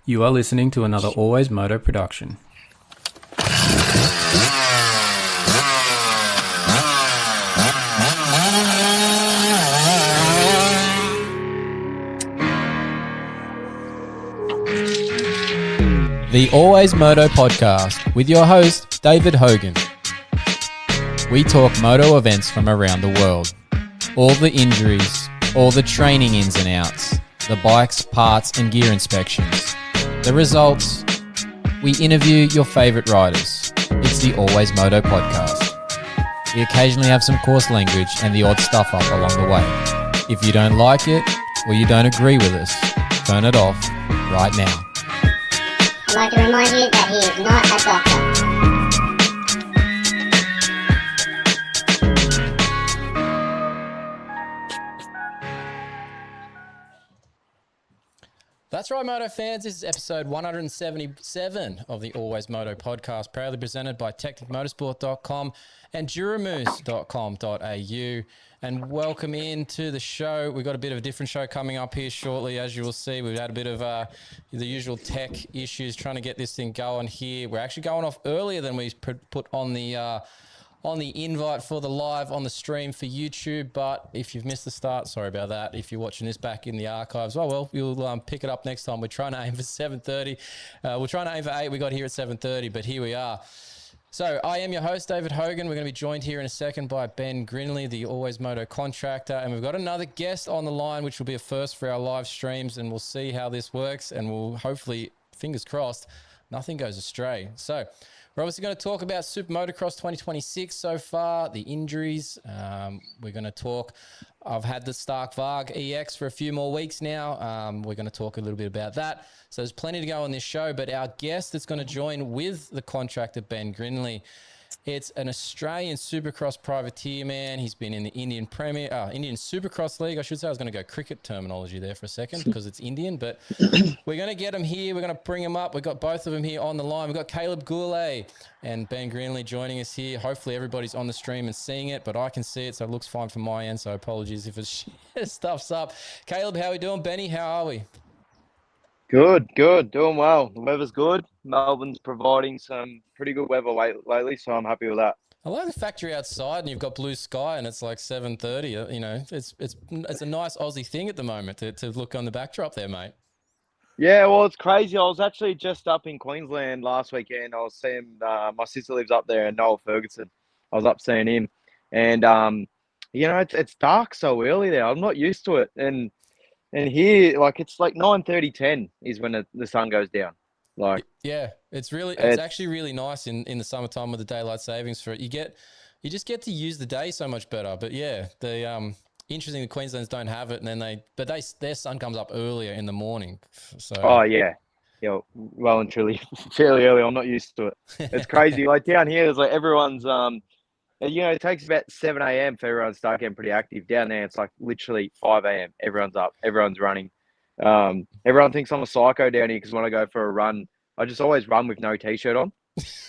You are listening to another AlwaysMoto production. The AlwaysMoto podcast with your host, David Hogan. We talk moto events from around the world. All the injuries, all the training ins and outs, the bikes, parts and gear inspections. The results, we interview your favourite riders. It's the AlwaysMoto podcast. We occasionally have some coarse language and the odd stuff up along the way. If you don't like it or you don't agree with us, turn it off right now. I'd like to remind you that he is not a doctor. That's right, Moto fans. This is episode 177 of the AlwaysMoto podcast, proudly presented by TechnicMotorsport.com and Duramoose.com.au. And welcome into the show. We've got a bit of a different show coming up here shortly. As you will see, we've had a bit of the usual tech issues trying to get this thing going here. We're actually going off earlier than we put on the invite for the live on the stream for YouTube. But if you've missed the start, sorry about that. If you're watching this back in the archives, well, we'll pick it up next time. We're trying to aim for 7:30. We're trying to aim for 8. We got here at 7:30, but here we are. So I am your host, David Hogan. We're going to be joined here in a second by Ben Grinly, the AlwaysMoto Contractor. And we've got another guest on the line, which will be a first for our live streams. And we'll see how this works. And we'll hopefully, fingers crossed, nothing goes astray. So we're obviously going to talk about Super Motocross 2026 so far, the injuries. We're going to talk. I've had the Stark Varg EX for a few more weeks now. We're going to talk a little bit about that. So there's plenty to go on this show, but our guest that's going to join with the contractor, Ben Grinly, it's an Australian Supercross privateer, man. He's been in the Indian Supercross League. I should say I was going to go cricket terminology there for a second because it's Indian, but we're going to get him here. We're going to bring him up. We've got both of them here on the line. We've got Caleb Goullet and Ben Grinly joining us here. Hopefully everybody's on the stream and seeing it, but I can see it, so it looks fine from my end, so apologies if it stuffs up. Caleb, how are we doing? Benny, how are we? Good. Doing well. The weather's good. Melbourne's providing some pretty good weather lately, so I'm happy with that. I like the fact you're outside and you've got blue sky and it's like 7:30. You know, it's a nice Aussie thing at the moment to look on the backdrop there, mate. Yeah, well, it's crazy. I was actually just up in Queensland last weekend. I was seeing my sister lives up there, Noel Ferguson. I was up seeing him, and it's dark so early there. I'm not used to it, and here, like, it's like 9:30, 10 is when the sun goes down. Like, yeah, it's actually really nice in the summertime with the daylight savings for it. You just get to use the day so much better. But yeah, interesting the Queenslanders don't have it, and then their sun comes up earlier in the morning. So well and truly fairly early. I'm not used to it. It's crazy. Like down here, it's like everyone's it takes about 7 a.m. for everyone to start getting pretty active. Down there, it's like literally 5 a.m. Everyone's up. Everyone's running. Everyone thinks I'm a psycho down here because when I go for a run, I just always run with no t-shirt on.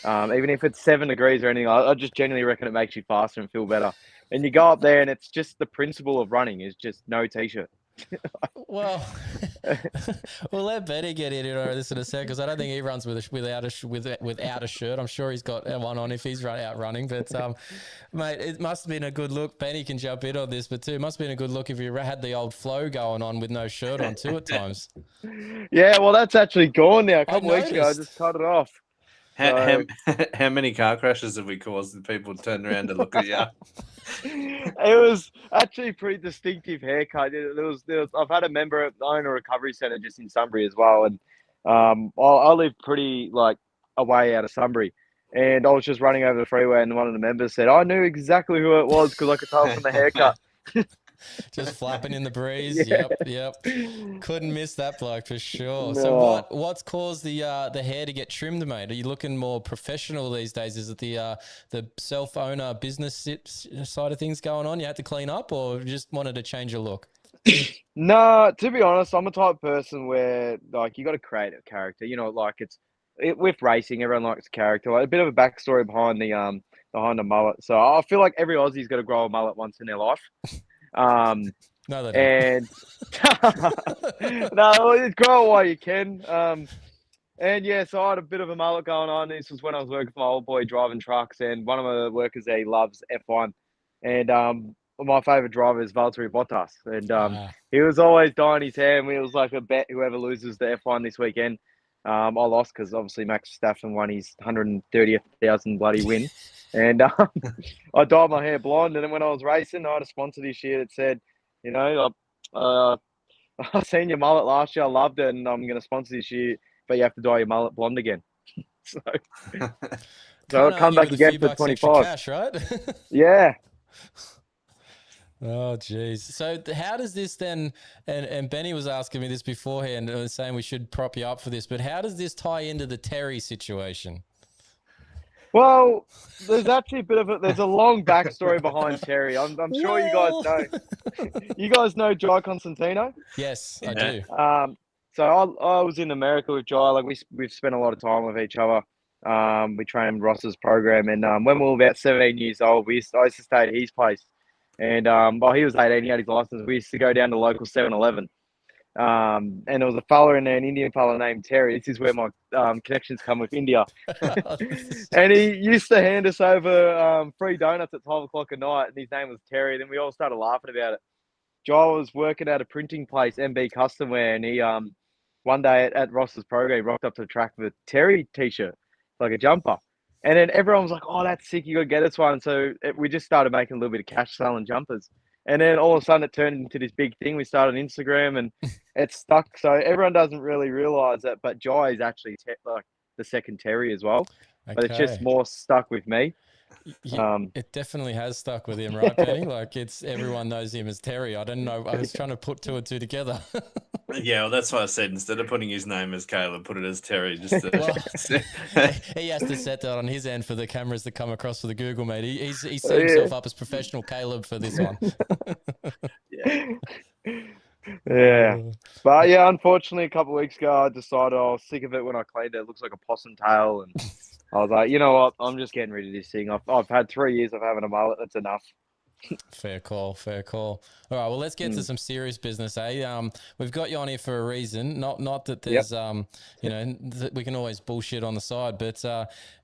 Even if it's 7 degrees or anything, I just genuinely reckon it makes you faster and feel better. And you go up there and it's just the principle of running is just no t-shirt. Well, we'll let Benny get in this in a second because I don't think he runs without a shirt. I'm sure he's got one on if he's out running. But mate, it must have been a good look. Benny can jump in on this, but too, it must have been a good look if you had the old flow going on with no shirt on too at times. Yeah, well, that's actually gone now. A couple weeks ago, I just cut it off. How many car crashes have we caused that people turn around to look at you? It was actually a pretty distinctive haircut. I've had a member own a recovery centre just in Sunbury as well, and I live pretty like away out of Sunbury, and I was just running over the freeway, and one of the members said, "I knew exactly who it was because I could tell from the haircut." Just flapping in the breeze. Yeah. Yep. Couldn't miss that bloke for sure. No. So what's caused the hair to get trimmed, mate? Are you looking more professional these days? Is it the self-owner business side of things going on? You had to clean up, or you just wanted to change your look? No, to be honest, I'm a type of person where like you got to create a character. You know, like it's with racing, everyone likes character. Like, a bit of a backstory behind the mullet. So I feel like every Aussie's got to grow a mullet once in their life. No, they don't. And no, grow it while you can. And yeah, so I had a bit of a mullet going on. This was when I was working for my old boy driving trucks, and one of my workers there, he loves F1. And my favourite driver is Valtteri Bottas. And he was always dyeing his hair, and it was like a bet whoever loses the F1 this weekend. I lost because obviously Max Verstappen won his 130,000 bloody win. And I dyed my hair blonde. And then when I was racing, I had a sponsor this year that said, you know, I seen your mullet last year. I loved it, and I'm going to sponsor this year, but you have to dye your mullet blonde again. So I'll come back again for 25. Cash, right? Yeah. Oh, geez. So how does this then, and Benny was asking me this beforehand, and was saying we should prop you up for this, but how does this tie into the Terry situation? Well, there's actually there's a long backstory behind Terry. I'm sure you guys know. You guys know Jai Constantino? Yes, I do. So I was in America with Jai. Like we've spent a lot of time with each other. We trained Ross's program, and when we were about 17 years old, I used to stay at his place. And while he was 18, he had his license. We used to go down to local 7-Eleven. And there was a fella in there, an Indian fella named Terry. This is where my connections come with India. And he used to hand us over free donuts at 12 o'clock at night, and his name was Terry. Then we all started laughing about it. Jai was working at a printing place, MB Custom Wear, and he one day at Ross's program, he rocked up to the track with a Terry t-shirt, like a jumper. And then everyone was like, oh, that's sick, you got to get us one. So we just started making a little bit of cash selling jumpers. And then all of a sudden it turned into this big thing. We started on Instagram, and it's stuck. So everyone doesn't really realise that, but Jai is actually like the second Terry as well. Okay. But it's just more stuck with me. It definitely has stuck with him, right, Penny? Like everyone knows him as Terry. I don't know. I was trying to put two and two together. Yeah, well, that's why I said instead of putting his name as Caleb, put it as Terry. Just to... he has to set that on his end for the cameras that come across for the Google, mate. He set himself up as professional Caleb for this one. Yeah. But yeah, unfortunately, a couple of weeks ago, I decided I was sick of it when I cleaned it. It looks like a possum tail, and I was like, you know what? I'm just getting rid of this thing. I've had 3 years of having a mullet. That's enough. Fair call. All right, well, let's get to some serious business, eh? We've got you on here for a reason. Not that there's, we can always bullshit on the side, but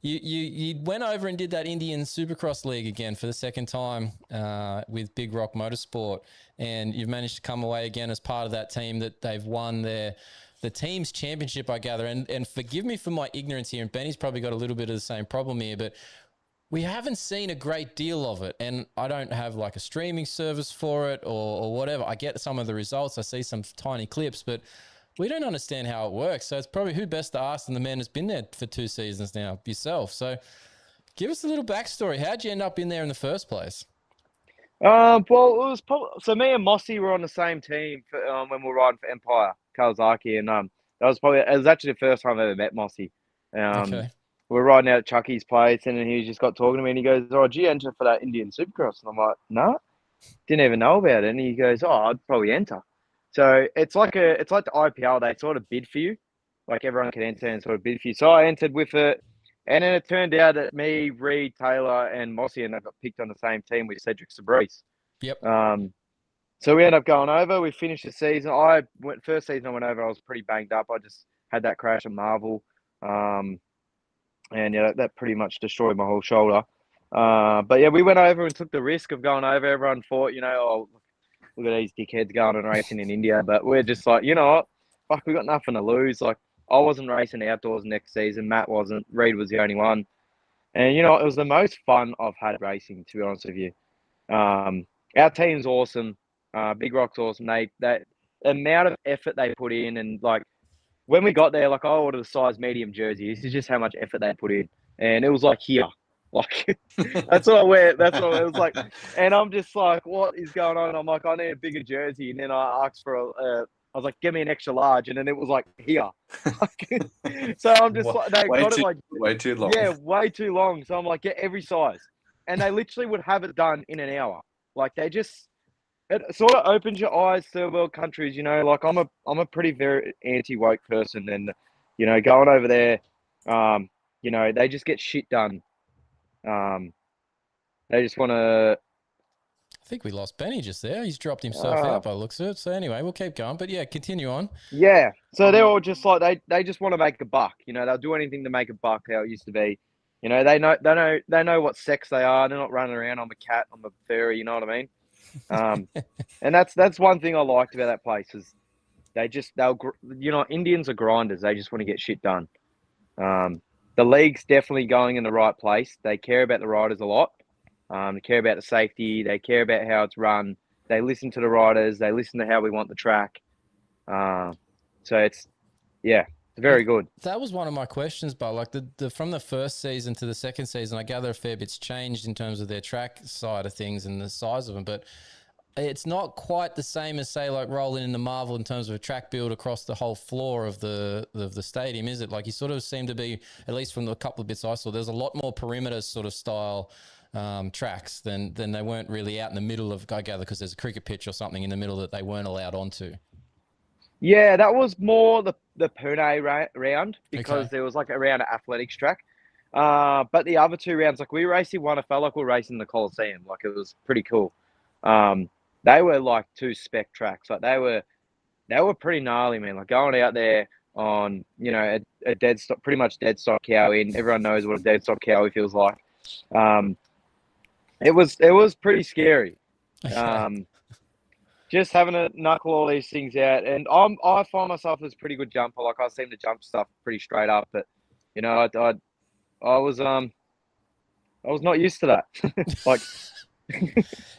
you went over and did that Indian Supercross League again for the second time with Big Rock Motorsport, and you've managed to come away again as part of that team that they've won the team's championship, I gather. And forgive me for my ignorance here, and Benny's probably got a little bit of the same problem here, but we haven't seen a great deal of it, and I don't have like a streaming service for it or whatever. I get some of the results. I see some tiny clips, but we don't understand how it works. So it's probably who best to ask than the man who's been there for 2 seasons now, yourself. So give us a little backstory. How'd you end up in there in the first place? Well, it was so me and Mossy were on the same team for, when we were riding for Empire Kawasaki, and it was actually the first time I ever met Mossy. Okay. We were riding out at Chucky's place, and then he just got talking to me, and he goes, "Oh, did you enter for that Indian Supercross?" And I'm like, "No, didn't even know about it." And he goes, "Oh, I'd probably enter." So it's like the IPL. They sort of bid for you, like everyone can enter and sort of bid for you. So I entered with it, and then it turned out that me, Reed, Taylor, and Mossy, and I got picked on the same team with Cedric Sabris. Yep. So we ended up going over. We finished the season. First season I went over, I was pretty banged up. I just had that crash at Marvel. And yeah, that pretty much destroyed my whole shoulder. But yeah, we went over and took the risk of going over. Everyone thought, oh, look at these dickheads going and racing in India. But we're just like, you know what? Fuck, we got nothing to lose. Like, I wasn't racing outdoors next season. Matt wasn't. Reed was the only one. And, it was the most fun I've had racing, to be honest with you. Our team's awesome. Big Rock's awesome. That amount of effort they put in, and like, when we got there, like I ordered a size medium jersey. This is just how much effort they put in. And it was like here. Like that's what I wear. That's what it was like. And I'm just like, what is going on? I'm like, I need a bigger jersey. And then I asked for I was like, give me an extra large. And then it was like here. So I'm just like, they got it like way too long. Yeah, way too long. So I'm like, get every size. And they literally would have it done in an hour. Like it sort of opens your eyes to world countries, like I'm a pretty very anti-woke person, and going over there, You know, they just get shit done. They just want to. I think we lost Benny just there. He's dropped himself out by the looks of it. So anyway, we'll keep going. But yeah, continue on. Yeah. So they're all just like they just want to make a buck. You know, they'll do anything to make a buck. How it used to be. You know, they know what sex they are. They're not running around. I'm a cat. I'm a furry. You know what I mean? And that's one thing I liked about that place is Indians are grinders. They just want to get shit done. The league's definitely going in the right place. They care about the riders a lot. They care about the safety. They care about how it's run. They listen to the riders. They listen to how we want the track. So it's very good. That was one of my questions, but like the from the first season to the second season, I gather a fair bit's changed in terms of their track side of things and the size of them, but it's not quite the same as, say, like rolling in the Marvel in terms of a track build across the whole floor of the stadium, is it? Like you sort of seem to be, at least from the couple of bits I saw, there's a lot more perimeter sort of style tracks than they weren't really out in the middle of, I gather, because there's a cricket pitch or something in the middle that they weren't allowed onto. Yeah, that was more the Pune round because there was like around an athletics track. But the other two rounds, like we raced in one, I felt like we were racing the Coliseum. Like it was pretty cool. They were like two spec tracks. Like they were pretty gnarly, man. Like going out there on, you know, a dead stock, pretty much dead stock cow in. Everyone knows what a dead stock cow feels like. It was pretty scary. Just having to knuckle all these things out, and I find myself as a pretty good jumper. Like I seem to jump stuff pretty straight up, but you know, I was not used to that. Like.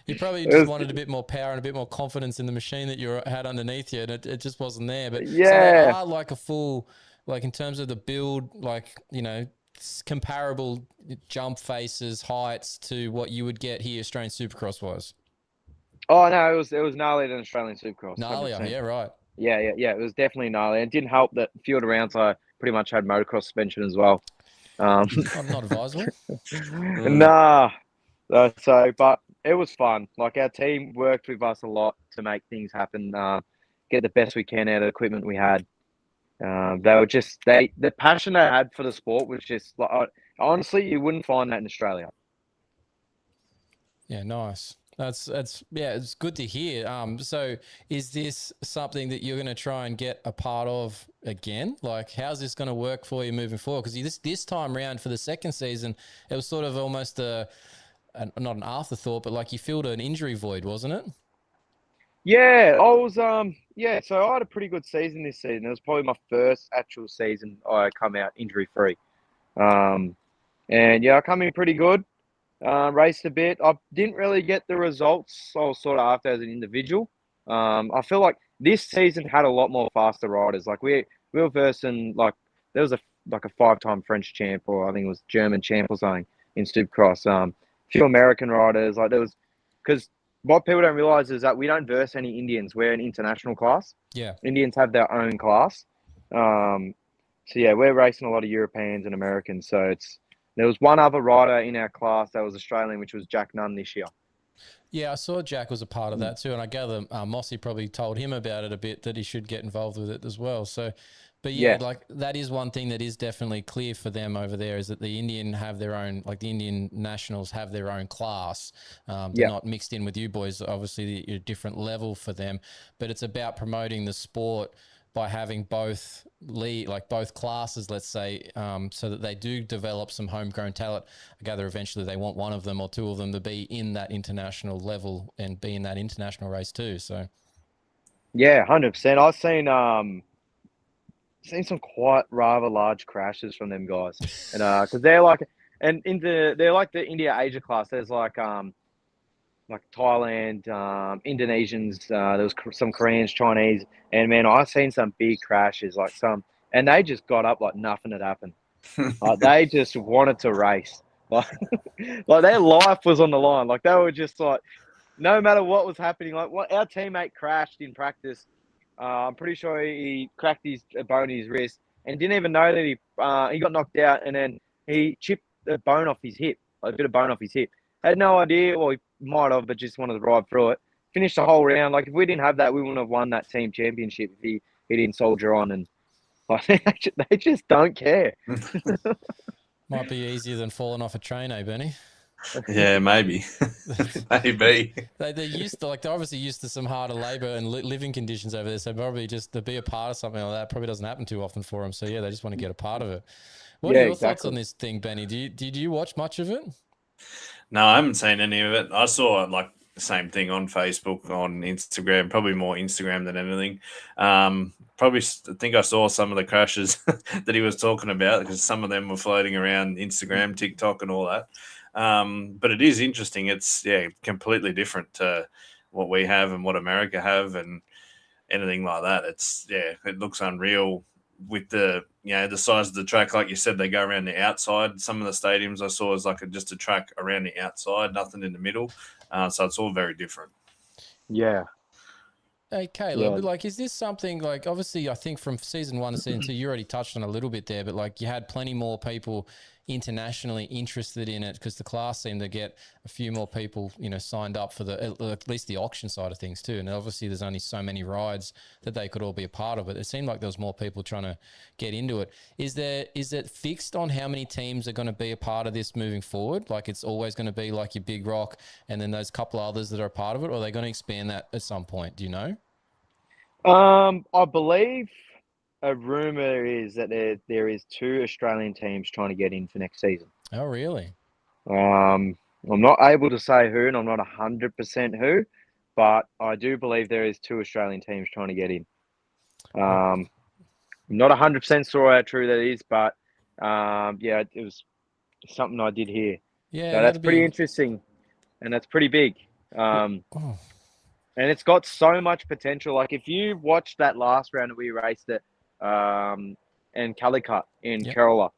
You probably just wanted a bit more power and a bit more confidence in the machine that you had underneath you, and it just wasn't there. But yeah, so they are like a full, like in terms of the build, like, you know, comparable jump faces, heights to what you would get here Australian Supercross was. Oh no, it was gnarlier than Australian Supercross. Gnarlier, yeah, right. Yeah. It was definitely gnarly. It didn't help that a few of the rounds I pretty much had motocross suspension as well. Not advisable. Nah. But it was fun. Like our team worked with us a lot to make things happen. Get the best we can out of the equipment we had. They were just the passion they had for the sport was just like honestly, you wouldn't find that in Australia. Yeah, nice. That's it's good to hear. So is this something that you're going to try and get a part of again? Like, how's this going to work for you moving forward? Because this time round for the second season, it was sort of almost not an afterthought, but like you filled an injury void, wasn't it? Yeah, I was so I had a pretty good season this season. It was probably my first actual season I come out injury free. And yeah, I come in pretty good. Raced a bit. I didn't really get the results I was sort of after as an individual. I feel like this season had a lot more faster riders. Like we were versing, like there was a 5-time French champ, or I think it was German champ or something in Supercross. Few American riders. Like there was, because what people don't realize is that we don't verse any Indians. We're an international class. Yeah. Indians have their own class. So yeah, we're racing a lot of Europeans and Americans. So there was one other rider in our class that was Australian, which was Jack Nunn this year. Yeah, I saw Jack was a part of that too, and I gather Mossy probably told him about it a bit, that he should get involved with it as well. So, but yeah, like that is one thing that is definitely clear for them over there, is that the Indian have their own, like the Indian nationals have their own class. They're not mixed in with you boys. Obviously, you're a different level for them, but it's about promoting the sport by having both both classes, let's say, so that they do develop some homegrown talent. I gather eventually they want one of them or two of them to be in that international level and be in that international race too. So, yeah, 100%. I've seen some quite rather large crashes from them guys, and because they're like the India Asia class. There's like Thailand, Indonesians, there was some Koreans, Chinese, and man, I've seen some big crashes, and they just got up like nothing had happened. They just wanted to race, like their life was on the line. Like they were just like, no matter what was happening, like what our teammate crashed in practice. I'm pretty sure he cracked his bone in his wrist and didn't even know that he got knocked out, and then he chipped a bone off his hip, like a bit of bone off his hip. Had no idea, or he might have, but just wanted to ride through it. Finished the whole round. Like if we didn't have that, we wouldn't have won that team championship if he didn't soldier on. And Like, they just don't care. Might be easier than falling off a train, eh, Benny? Yeah, maybe. Maybe. They're used to, like, they're obviously used to some harder labour and living conditions over there. So probably just to be a part of something like that probably doesn't happen too often for them. So yeah, they just want to get a part of it. What are Yeah, your thoughts on exactly. this thing, Benny? Did you watch much of it? No, I haven't seen any of it. I saw like the same thing on Facebook, on Instagram, probably more Instagram than anything. Probably, I think I saw some of the crashes that he was talking about because some of them were floating around Instagram, TikTok, and all that. But it is interesting. It's completely different to what we have and what America have and anything like that. It looks unreal with the the size of the track. Like you said, they go around the outside. Some of the stadiums I saw is like just a track around the outside, nothing in the middle. So it's all very different. Yeah. Hey, Caleb, like, is this something like, obviously, I think from season 1 to season 2, you already touched on a little bit there, but like you had plenty more people internationally interested in it because the class seemed to get a few more people, signed up for at least the auction side of things too. And obviously there's only so many rides that they could all be a part of it. It seemed like there was more people trying to get into it. Is it fixed on how many teams are going to be a part of this moving forward? Like it's always going to be like your Big Rock and then those couple others that are a part of it, or are they going to expand that at some point? Do you know? I believe a rumor is that there is 2 Australian teams trying to get in for next season. Oh, really? I'm not able to say who, and I'm not 100% who, but I do believe there is 2 Australian teams trying to get in. I'm not 100% sure how true that is, but it was something I did hear. Yeah, so that's pretty interesting, and that's pretty big. And it's got so much potential. Like if you watched that last round that we raced at and Calicut in Kerala,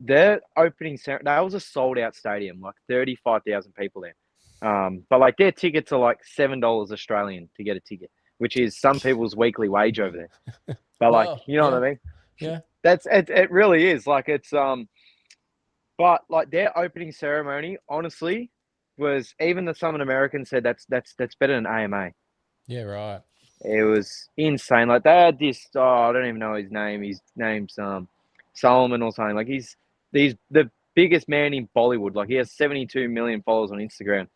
their opening ceremony, that was a sold out stadium, like 35,000 people there. But like their tickets are like $7 Australian to get a ticket, which is some people's weekly wage over there. But like, you know what I mean? Yeah. It really is. Like it's but like their opening ceremony, honestly, was even some Americans said that's better than AMA. Yeah, right. It was insane. Like they had this. I don't even know his name. His name's Solomon or something. Like he's the biggest man in Bollywood. Like he has 72 million followers on Instagram,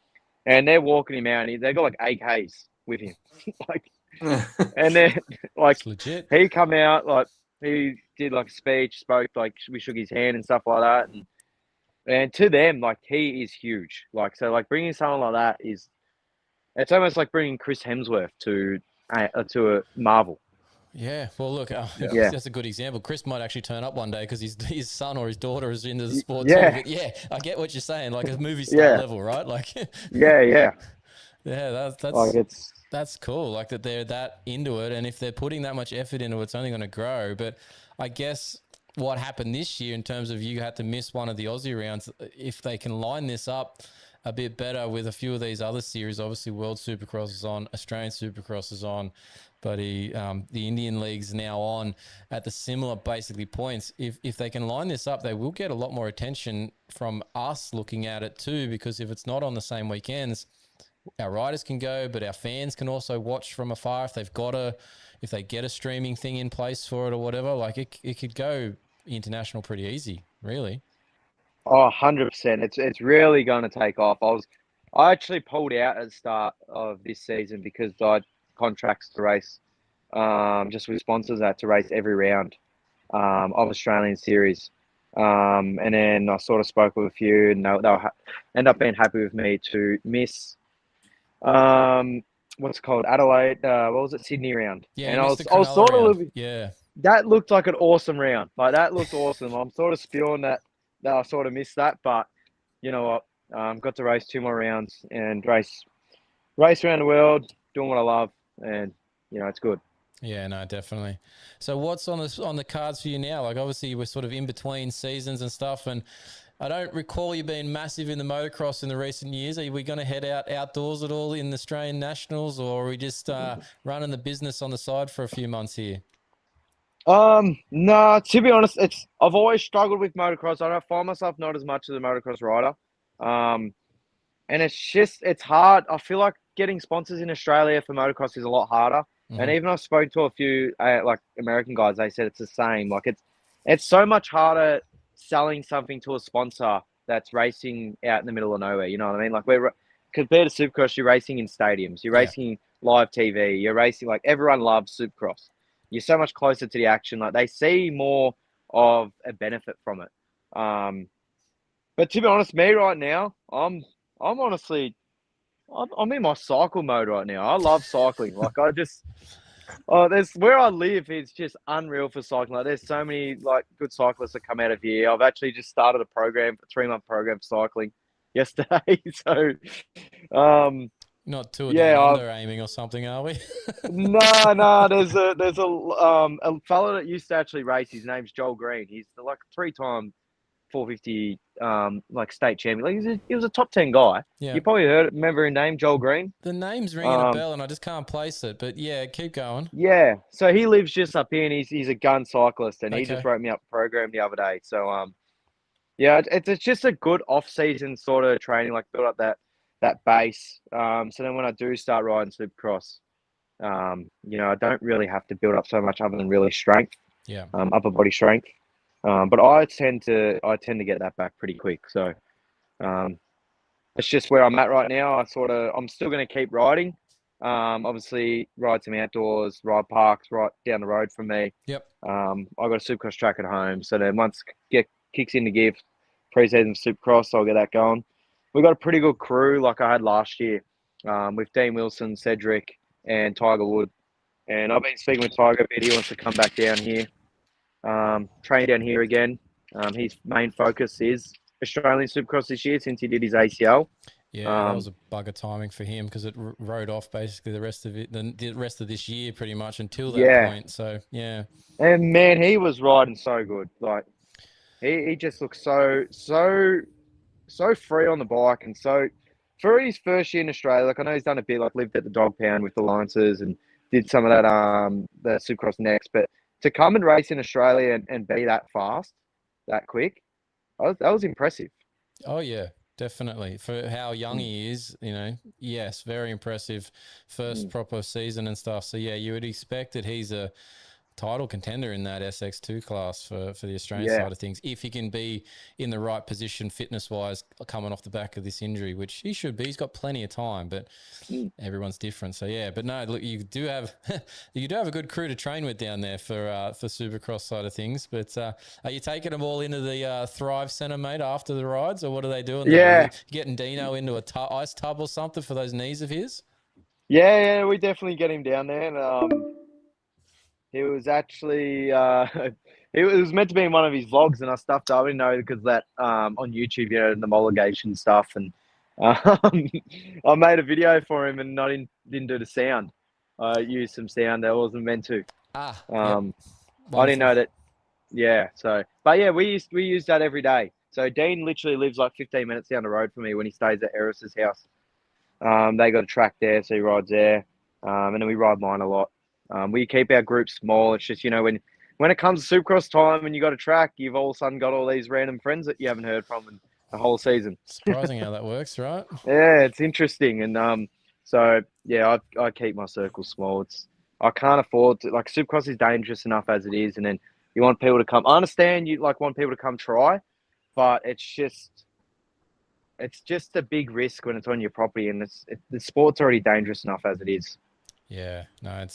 and they're walking him out. And they got like AKs with him, like, and then like legit. He come out like he did like a speech, spoke like we shook his hand and stuff like that, and to them like he is huge. Like so, like bringing someone like that it's almost like bringing Chris Hemsworth to a Marvel. Yeah, well, look, that's a good example. Chris might actually turn up one day because his son or his daughter is into the sport too. But yeah, I get what you're saying, like a movie star level, right? Like, yeah, that's like that's cool. Like that they're that into it, and if they're putting that much effort into it, it's only going to grow. But I guess what happened this year in terms of you had to miss one of the Aussie rounds, if they can line this up a bit better with a few of these other series. Obviously, World Supercross is on, Australian Supercross is on, but the Indian League's now on at the similar basically points. If they can line this up, they will get a lot more attention from us looking at it too, because if it's not on the same weekends, our riders can go, but our fans can also watch from afar if they get a streaming thing in place for it or whatever. Like it could go international pretty easy, really. Oh, 100%. It's really going to take off. I actually pulled out at the start of this season because I had contracts to race, just with sponsors. I had to race every round of Australian series. And then I sort of spoke with a few, and they'll end up being happy with me to miss, what's it called? Adelaide. What was it? Sydney round. Yeah, and I was sort of round. Yeah. That looked like an awesome round. Like that looked awesome. I'm sort of spewing that I sort of missed that, but you know what? Got to race 2 more rounds and race around the world, doing what I love, and it's good. Yeah, no, definitely. So what's on the cards for you now? Like obviously we're sort of in between seasons and stuff, and I don't recall you being massive in the motocross in the recent years. Are we going to head outdoors at all in the Australian Nationals, or are we just running the business on the side for a few months here? No, to be honest, I've always struggled with motocross. I don't find myself not as much as a motocross rider. And it's hard. I feel like getting sponsors in Australia for motocross is a lot harder And even I spoke to a few like American guys. They said it's the same. Like it's so much harder selling something to a sponsor that's racing out in the middle of nowhere. You know what I mean? Like compared to Supercross, you're racing in stadiums, you're racing live TV, you're racing like everyone loves Supercross. You're so much closer to the action. Like they see more of a benefit from it. But to be honest, me right now, I'm honestly, I'm in my cycle mode right now. I love cycling. Like there's where I live is just unreal for cycling. Like there's so many like good cyclists that come out of here. I've actually just started a 3-month program for cycling yesterday. So, Not Tour yeah, Down Under aiming or something, are we? no. There's a fellow that used to actually race. His name's Joel Green. He's like 3-time 450 like state champion. Like he was a top 10 guy. Yeah. You probably remember his name, Joel Green. The name's ringing a bell, and I just can't place it. But yeah, keep going. Yeah, so he lives just up here, and he's a gun cyclist, and he Okay. just wrote me up a program the other day. So yeah, it's just a good off-season sort of training, like build up that base. So then when I do start riding Supercross, I don't really have to build up so much other than really strength, upper body strength. But I tend to get that back pretty quick. So it's just where I'm at right now. I'm still going to keep riding. Obviously ride some outdoors, ride parks right down the road from me. Yep. I got a Supercross track at home. So then once kicks into gear, pre-season Supercross, I'll get that going. We've got a pretty good crew like I had last year with Dean Wilson, Cedric, and Tiger Wood. And I've been speaking with Tiger a bit. He wants to come back down here, train down here again. His main focus is Australian Supercross this year since he did his ACL. Yeah, that was a bugger timing for him because it rode off basically the rest of it, the rest of this year pretty much until that point. So yeah, and man, he was riding so good. Like he just looks so free on the bike, and so for his first year in Australia, like I know he's done a bit, like lived at the dog pound with the Lancers and did some of that the Supercross next, but to come and race in Australia and be that fast, that quick, that was impressive. Oh yeah. Definitely. For how young he is, yes, very impressive first proper season and stuff. So, yeah, you would expect that he's a title contender in that SX2 class for the Australian side of things, if he can be in the right position fitness-wise coming off the back of this injury, which he should be. He's got plenty of time, but everyone's different. So, yeah, but no, look, you do have a good crew to train with down there for Supercross side of things. But are you taking them all into the Thrive Centre, mate, after the rides, or what are they doing? Yeah. Are you getting Dino into a ice tub or something for those knees of his? Yeah, we definitely get him down there. And he was actually it was meant to be in one of his vlogs, and I stuffed up. I didn't know because that on YouTube, the homologation stuff, and I made a video for him, and I didn't do the sound. I used some sound that wasn't meant to. Yep. I didn't know that. Yeah. So, but yeah, we use that every day. So Dean literally lives like 15 minutes down the road from me when he stays at Eris's house. They got a track there, so he rides there, and then we ride mine a lot. We keep our group small. It's just, when it comes to Supercross time and you got a track, you've all of a sudden got all these random friends that you haven't heard from in the whole season. Surprising how that works, right? Yeah, it's interesting. And so, yeah, I keep my circle small. I can't afford to, like, Supercross is dangerous enough as it is. And then you want people to come. I understand you, want people to come try, but it's just a big risk when it's on your property, and the sport's already dangerous enough as it is. Yeah, no,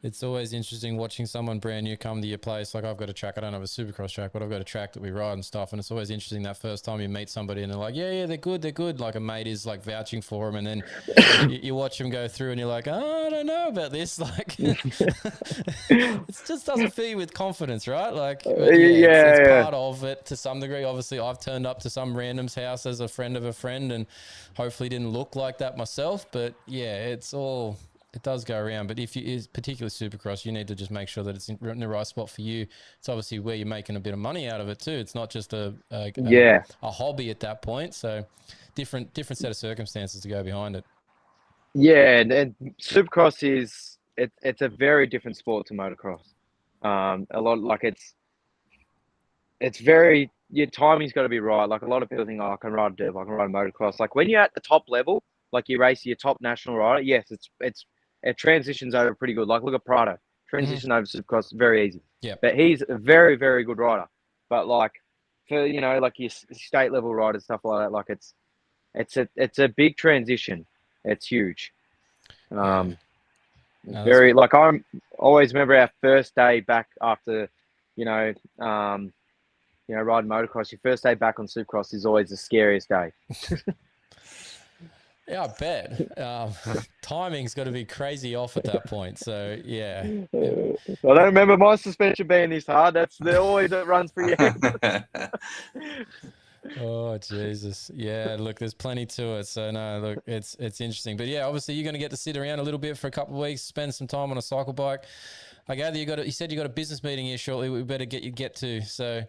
it's always interesting watching someone brand new come to your place. Like I've got a track, I don't have a Supercross track, but I've got a track that we ride and stuff. And it's always interesting that first time you meet somebody and they're like, yeah, they're good. Like a mate is like vouching for them. And then you watch them go through and you're like, oh, I don't know about this. Like it just doesn't fill you with confidence, right? Like, it's part of it to some degree. Obviously I've turned up to some random's house as a friend of a friend and hopefully didn't look like that myself, but yeah, it does go around. But if you is particularly Supercross, you need to just make sure that it's in the right spot for you. It's obviously where you're making a bit of money out of it too. It's not just a hobby at that point. So different set of circumstances to go behind it. Yeah, and Supercross it's a very different sport to motocross. A lot like it's very, your timing's got to be right. Like a lot of people think, I can ride a dirt, I can ride a motocross. Like when you're at the top level, like you race your top national rider, yes, it transitions over pretty good. Like look at Prado, transition over Supercross very easy. Yep. But he's a very, very good rider. But like for like your state level riders, stuff like that, like it's a big transition. It's huge. No, Very like I'm always remember our first day back after, riding motocross. Your first day back on Supercross is always the scariest day. Yeah, I bet. Timing's got to be crazy off at that point. So yeah. I don't remember my suspension being this hard. Always it runs for your head. Oh Jesus. Yeah, look, there's plenty to it. So no, look, it's interesting. But yeah, obviously you're going to get to sit around a little bit for a couple of weeks, spend some time on a cycle bike. I gather you said you got a business meeting here shortly. We better get to. So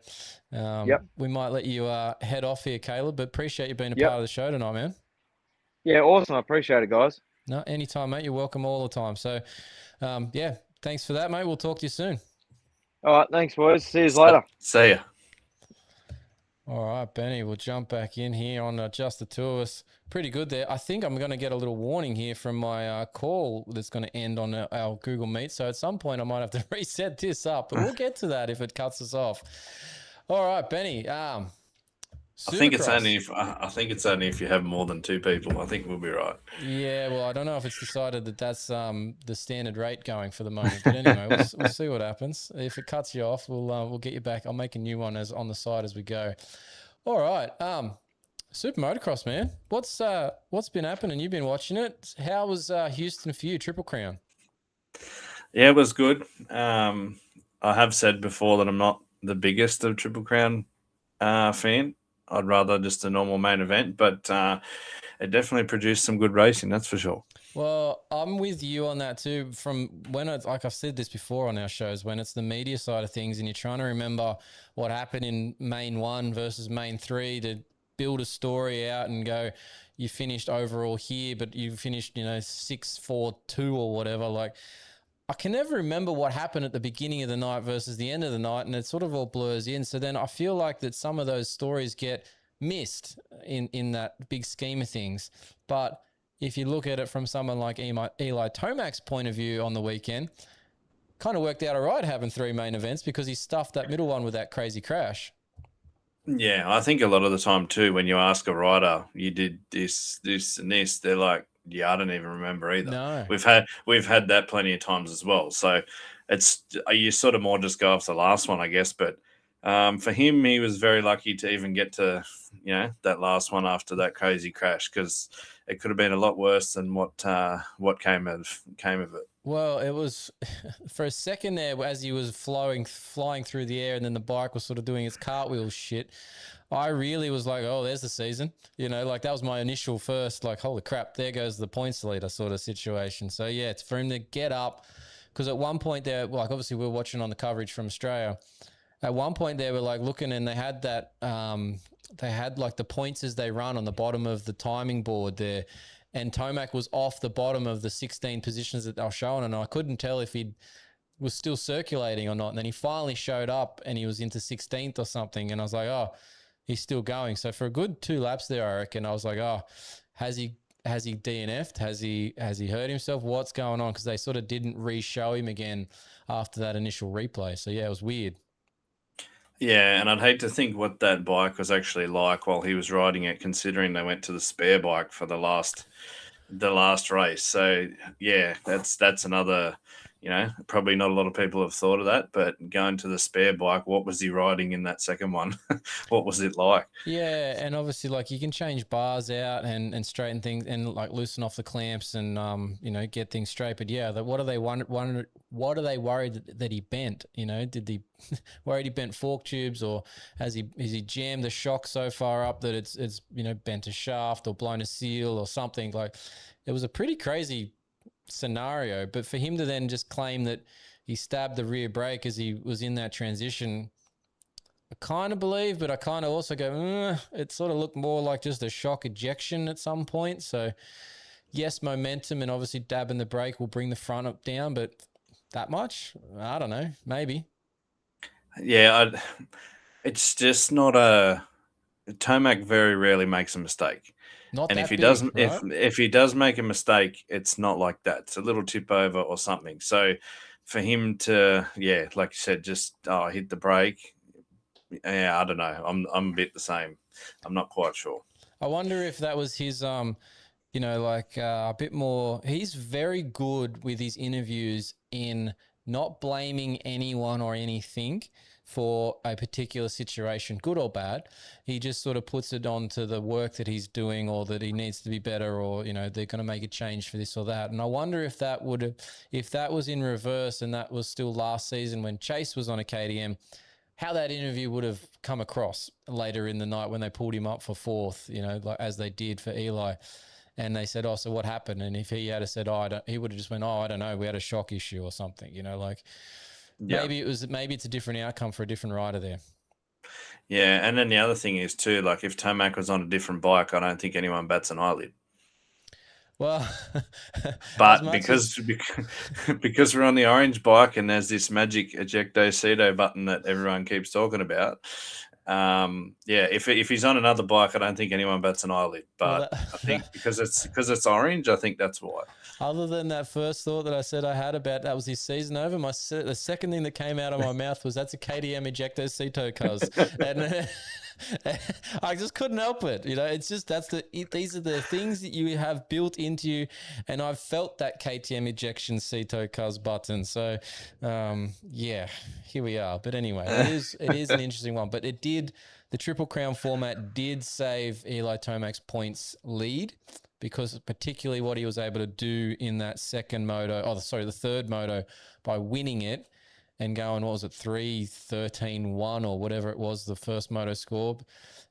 we might let you head off here, Caleb, but appreciate you being a part of the show tonight, man. Yeah, awesome. I appreciate it, guys. No, anytime, mate. You're welcome all the time. So thanks for that, mate. We'll talk to you soon. All right, thanks, boys. See you later. See ya. All right, Benny, we'll jump back in here on just the two of us. Pretty good there. I think I'm going to get a little warning here from my call that's going to end on our Google Meet. So at some point I might have to reset this up, but we'll get to that if it cuts us off. All right, Benny. I think it's only if you have more than two people. I think we'll be right. Yeah, well, I don't know if it's decided that that's the standard rate going for the moment. But anyway, we'll see what happens. If it cuts you off, we'll get you back. I'll make a new one on the side as we go. All right, Super Motocross, man. What's been happening? You've been watching it. How was Houston for you? Triple Crown. Yeah, it was good. I have said before that I'm not the biggest of Triple Crown fan. I'd rather just a normal main event, but it definitely produced some good racing, that's for sure. Well, I'm with you on that too. From when it's like I've said this before on our shows, when it's the media side of things and you're trying to remember what happened in main 1 versus main 3 to build a story out and go, you finished overall here, but you finished, 6-4-2 or whatever. Like, I can never remember what happened at the beginning of the night versus the end of the night, and it sort of all blurs in. So then I feel like that some of those stories get missed in that big scheme of things. But if you look at it from someone like Eli Tomac's point of view on the weekend, kind of worked out all right having 3 main events because he stuffed that middle one with that crazy crash. Yeah, I think a lot of the time too, when you ask a rider, you did this, and this, they're like, yeah, I don't even remember either. No. We've had that plenty of times as well. So it's you sort of more just go off the last one, I guess. But for him, he was very lucky to even get to that last one after that crazy crash, because it could have been a lot worse than what came of it. Well, it was for a second there as he was flying through the air, and then the bike was sort of doing its cartwheel shit. I really was like, oh, there's the season. Like that was my initial first, like, holy crap, there goes the points leader sort of situation. So yeah, it's for him to get up, because at one point there, like obviously we were watching on the coverage from Australia. At one point they were like looking, and they had that, they had like the points as they run on the bottom of the timing board there. And Tomac was off the bottom of the 16 positions that they were showing, and I couldn't tell if he was still circulating or not. And then he finally showed up, and he was into 16th or something. And I was like, oh, he's still going. So for a good 2 laps there, I reckon, I was like, oh, has he DNF'd? Has he hurt himself? What's going on? Because they sort of didn't re-show him again after that initial replay. So yeah, it was weird. Yeah, and I'd hate to think what that bike was actually like while he was riding it, considering they went to the spare bike for the last race. So yeah, that's another, probably not a lot of people have thought of that, but going to the spare bike, what was he riding in that second one? What was it like? Yeah, and obviously like you can change bars out and straighten things and like loosen off the clamps and get things straight. But yeah, what are they worried that he bent? Did he worried he bent fork tubes, or has he jammed the shock so far up that it's bent a shaft or blown a seal or something? Like, it was a pretty crazy scenario. But for him to then just claim that he stabbed the rear brake as he was in that transition, I kind of believe, but I kind of also go, it sort of looked more like just a shock ejection at some point. So yes, momentum and obviously dabbing the brake will bring the front up down, but that much? I don't know, maybe. Yeah, it's just not Tomac very rarely makes a mistake. Not And that if he big, doesn't, right? if he does make a mistake, it's not like that. It's a little tip over or something. So for him to, yeah, like you said, just hit the brake. Yeah, I don't know. I'm a bit the same. I'm not quite sure. I wonder if that was his like a bit more. He's very good with his interviews in not blaming anyone or anything for a particular situation, good or bad. He just sort of puts it on to the work that he's doing, or that he needs to be better, or they're going to make a change for this or that. And I wonder if that was in reverse, and that was still last season when Chase was on a KTM, how that interview would have come across later in the night when they pulled him up for fourth, like as they did for Eli. And they said, "Oh, so what happened?" And if he had said, "Oh, he would have just went, "Oh, I don't know, we had a shock issue or something," Yeah. maybe it's a different outcome for a different rider there. Yeah, and then the other thing is too, like if Tomac was on a different bike, I don't think anyone bats an eyelid. Well, But because we're on the orange bike and there's this magic ejecto cedo button that everyone keeps talking about, if he's on another bike, I don't think anyone bats an eyelid. But I think because it's orange, I think that's why. Other than that first thought that I said I had about that was his season over, the second thing that came out of my mouth was that's a KTM ejecto ceto, cuz. And I just couldn't help it. It's just these are the things that you have built into you, and I've felt that KTM ejection ceto cuz button. So here we are. But anyway, it is an interesting one. But the Triple Crown format did save Eli Tomac's points lead, because particularly what he was able to do in that the third moto, by winning it and going, what was it, 3-13-1 or whatever it was, the first moto score.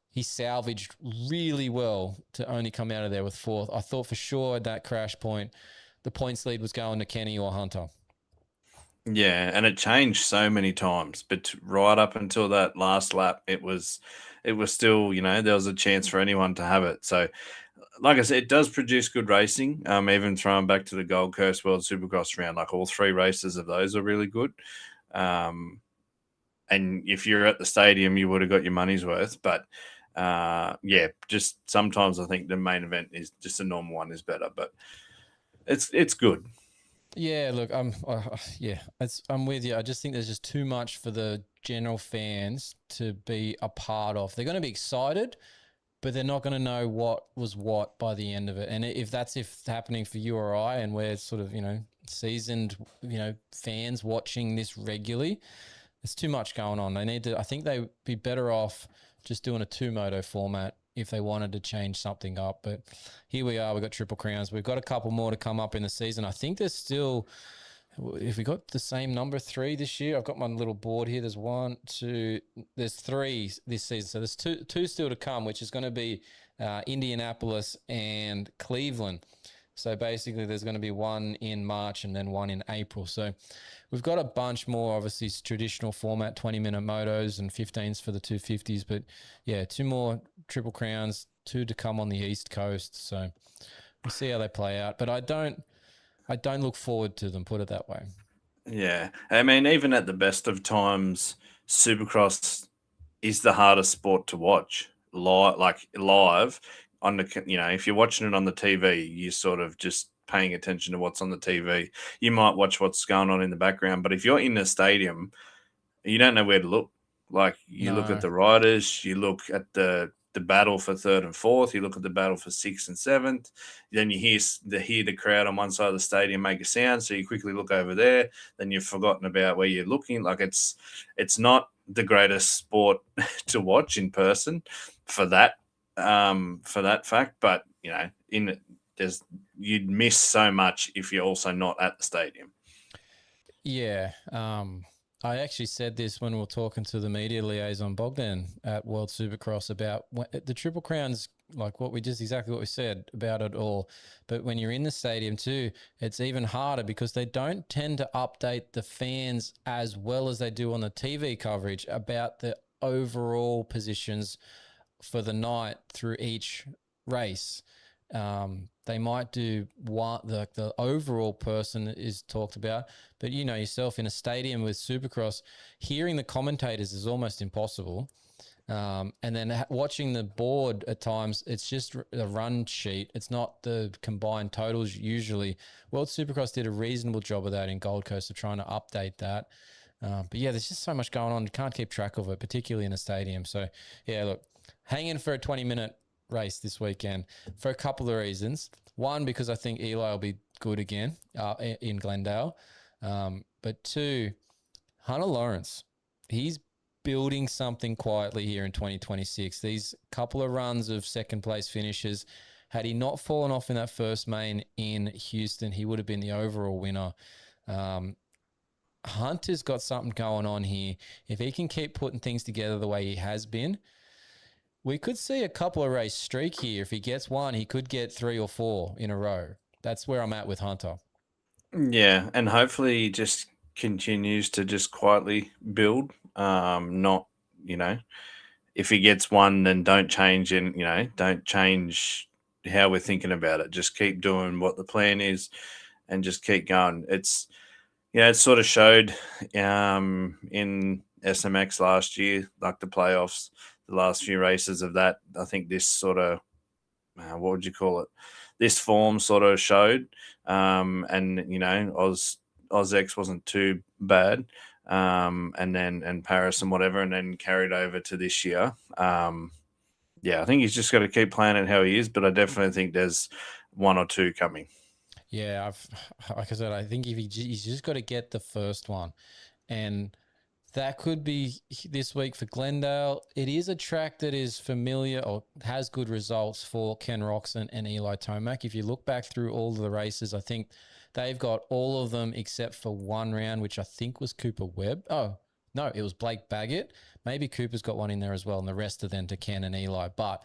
He salvaged really well to only come out of there with fourth. I thought for sure at that crash point, the points lead was going to Kenny or Hunter. Yeah, and it changed so many times, but right up until that last lap, it was still, there was a chance for anyone to have it. So, like I said, it does produce good racing. Even throwing back to the Gold Coast World Supercross round, like all three races of those are really good. And if you're at the stadium, you would have got your money's worth. But just sometimes I think the main event is just a normal one is better, but it's good. Yeah, look, I'm with you. I just think there's just too much for the general fans to be a part of. They're going to be excited, but they're not going to know what was what by the end of it. And if it's happening for you or I, and we're sort of, seasoned, fans watching this regularly, there's too much going on. I think they'd be better off just doing a 2-moto format if they wanted to change something up. But here we are, we've got Triple Crowns. We've got a couple more to come up in the season. I think there's still, if we got the same number 3 this year, I've got my little board here. There's 1, 2, there's 3 this season. So there's two still to come, which is going to be Indianapolis and Cleveland. So basically there's going to be one in March and then one in April. So we've got a bunch more, obviously traditional format, 20-minute motos and 15s for the 250s. But yeah, 2 more Triple Crowns, 2 to come on the East Coast. So we'll see how they play out. But I don't look forward to them, put it that way. Yeah. I mean, even at the best of times, Supercross is the hardest sport to watch live on the, if you're watching it on the TV, you're sort of just paying attention to what's on the TV. You might watch what's going on in the background, but if you're in the stadium, you don't know where to look. Like you look at the riders, you look at the battle for 3rd and 4th, you look at the battle for 6th and 7th, then you hear the crowd on one side of the stadium make a sound, so you quickly look over there, then you've forgotten about where you're looking. Like it's not the greatest sport to watch in person for that fact, but you'd miss so much if you're also not at the stadium. Yeah. I actually said this when we were talking to the media liaison, Bogdan, at World Supercross about the Triple Crowns, like exactly what we said about it all. But when you're in the stadium too, it's even harder because they don't tend to update the fans as well as they do on the TV coverage about the overall positions for the night through each race. They might do the overall person is talked about, but yourself in a stadium with Supercross, hearing the commentators is almost impossible. And then watching the board at times, it's just a run sheet. It's not the combined totals usually. World Supercross did a reasonable job of that in Gold Coast of trying to update that. But yeah, there's just so much going on. You can't keep track of it, particularly in a stadium. So yeah, look, hang in for a 20-minute race this weekend for a couple of reasons. One, because I think Eli will be good again in Glendale. But two, Hunter Lawrence, he's building something quietly here in 2026. These couple of runs of second place finishes, had he not fallen off in that first main in Houston, he would have been the overall winner. Hunter's got something going on here. If he can keep putting things together the way he has been, we could see a couple of race streak here. If he gets one, he could get 3 or 4 in a row. That's where I'm at with Hunter. Yeah, and hopefully he just continues to just quietly build. Not, if he gets one, then don't change don't change how we're thinking about it. Just keep doing what the plan is and just keep going. It's it sort of showed in SMX last year, like the playoffs, the last few races of that. I think this sort of, what would you call it? This form sort of showed, and Oz X wasn't too bad, and Paris and whatever, and then carried over to this year. I think he's just got to keep playing it how he is, but I definitely think there's 1 or 2 coming. Yeah, like I said, I think if he's just got to get the first one, and that could be this week for Glendale. It is a track that is familiar or has good results for Ken Roxon and Eli Tomac. If you look back through all of the races, I think they've got all of them except for one round, which I think was Cooper Webb. Oh, no, it was Blake Baggett. Maybe Cooper's got one in there as well, and the rest are then to Ken and Eli. But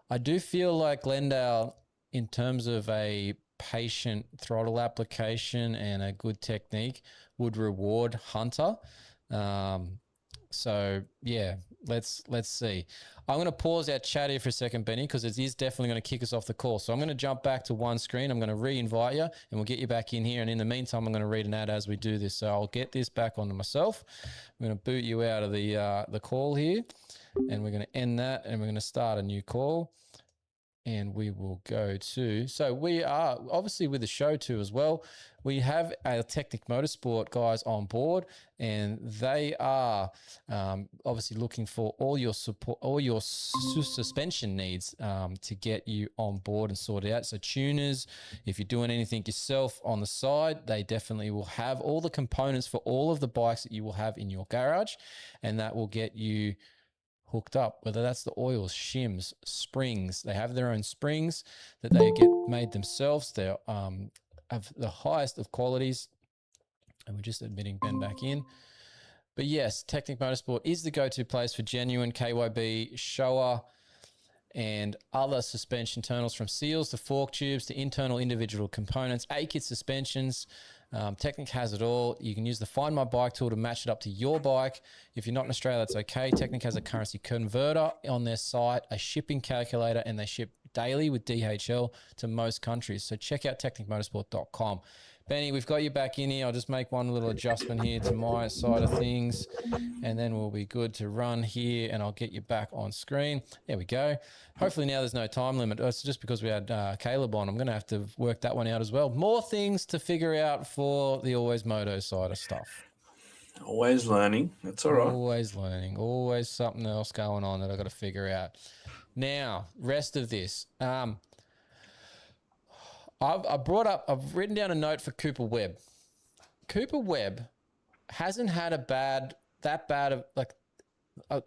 I do feel like Glendale, in terms of a patient throttle application and a good technique, would reward Hunter. So yeah, let's see. I'm going to pause our chat here for a second, Benny, because it is definitely going to kick us off the call. So I'm going to jump back to one screen. I'm going to re-invite you and we'll get you back in here. And in the meantime, I'm going to read an ad as we do this. So I'll get this back onto myself. I'm going to boot you out of the call here, and we're going to end that, and we're going to start a new call. And we will go to, so we are obviously with the show too as well. We have our Technic Motorsport guys on board, and they are obviously looking for all your support, all your suspension needs to get you on board and sorted out. So tuners, if you're doing anything yourself on the side, they definitely will have all the components for all of the bikes that you will have in your garage, and that will get you hooked up, whether that's the oils, shims, springs. They have their own springs that they get made themselves. They're of the highest of qualities. And we're just admitting Ben back in. But yes, Technic Motorsport is the go-to place for genuine KYB, Showa, and other suspension internals, from seals to fork tubes to internal individual components, A-kit suspensions. Technic has it all. You can use the Find My Bike tool to match it up to your bike. If you're not in Australia, that's okay. Technic has a currency converter on their site, a shipping calculator, and they ship daily with DHL to most countries. So check out technicmotorsport.com. Benny, we've got you back in here. I'll just make one little adjustment here to my side of things, and then we'll be good to run here, and I'll get you back on screen. There we go. Hopefully now there's no time limit. It's just because we had Caleb on. I'm going to have to work that one out as well. More things to figure out for the AlwaysMoto side of stuff. Always learning. That's all right. Always learning. Always something else going on that I've got to figure out. Now, rest of this. I've written down a note for Cooper Webb. Cooper Webb hasn't had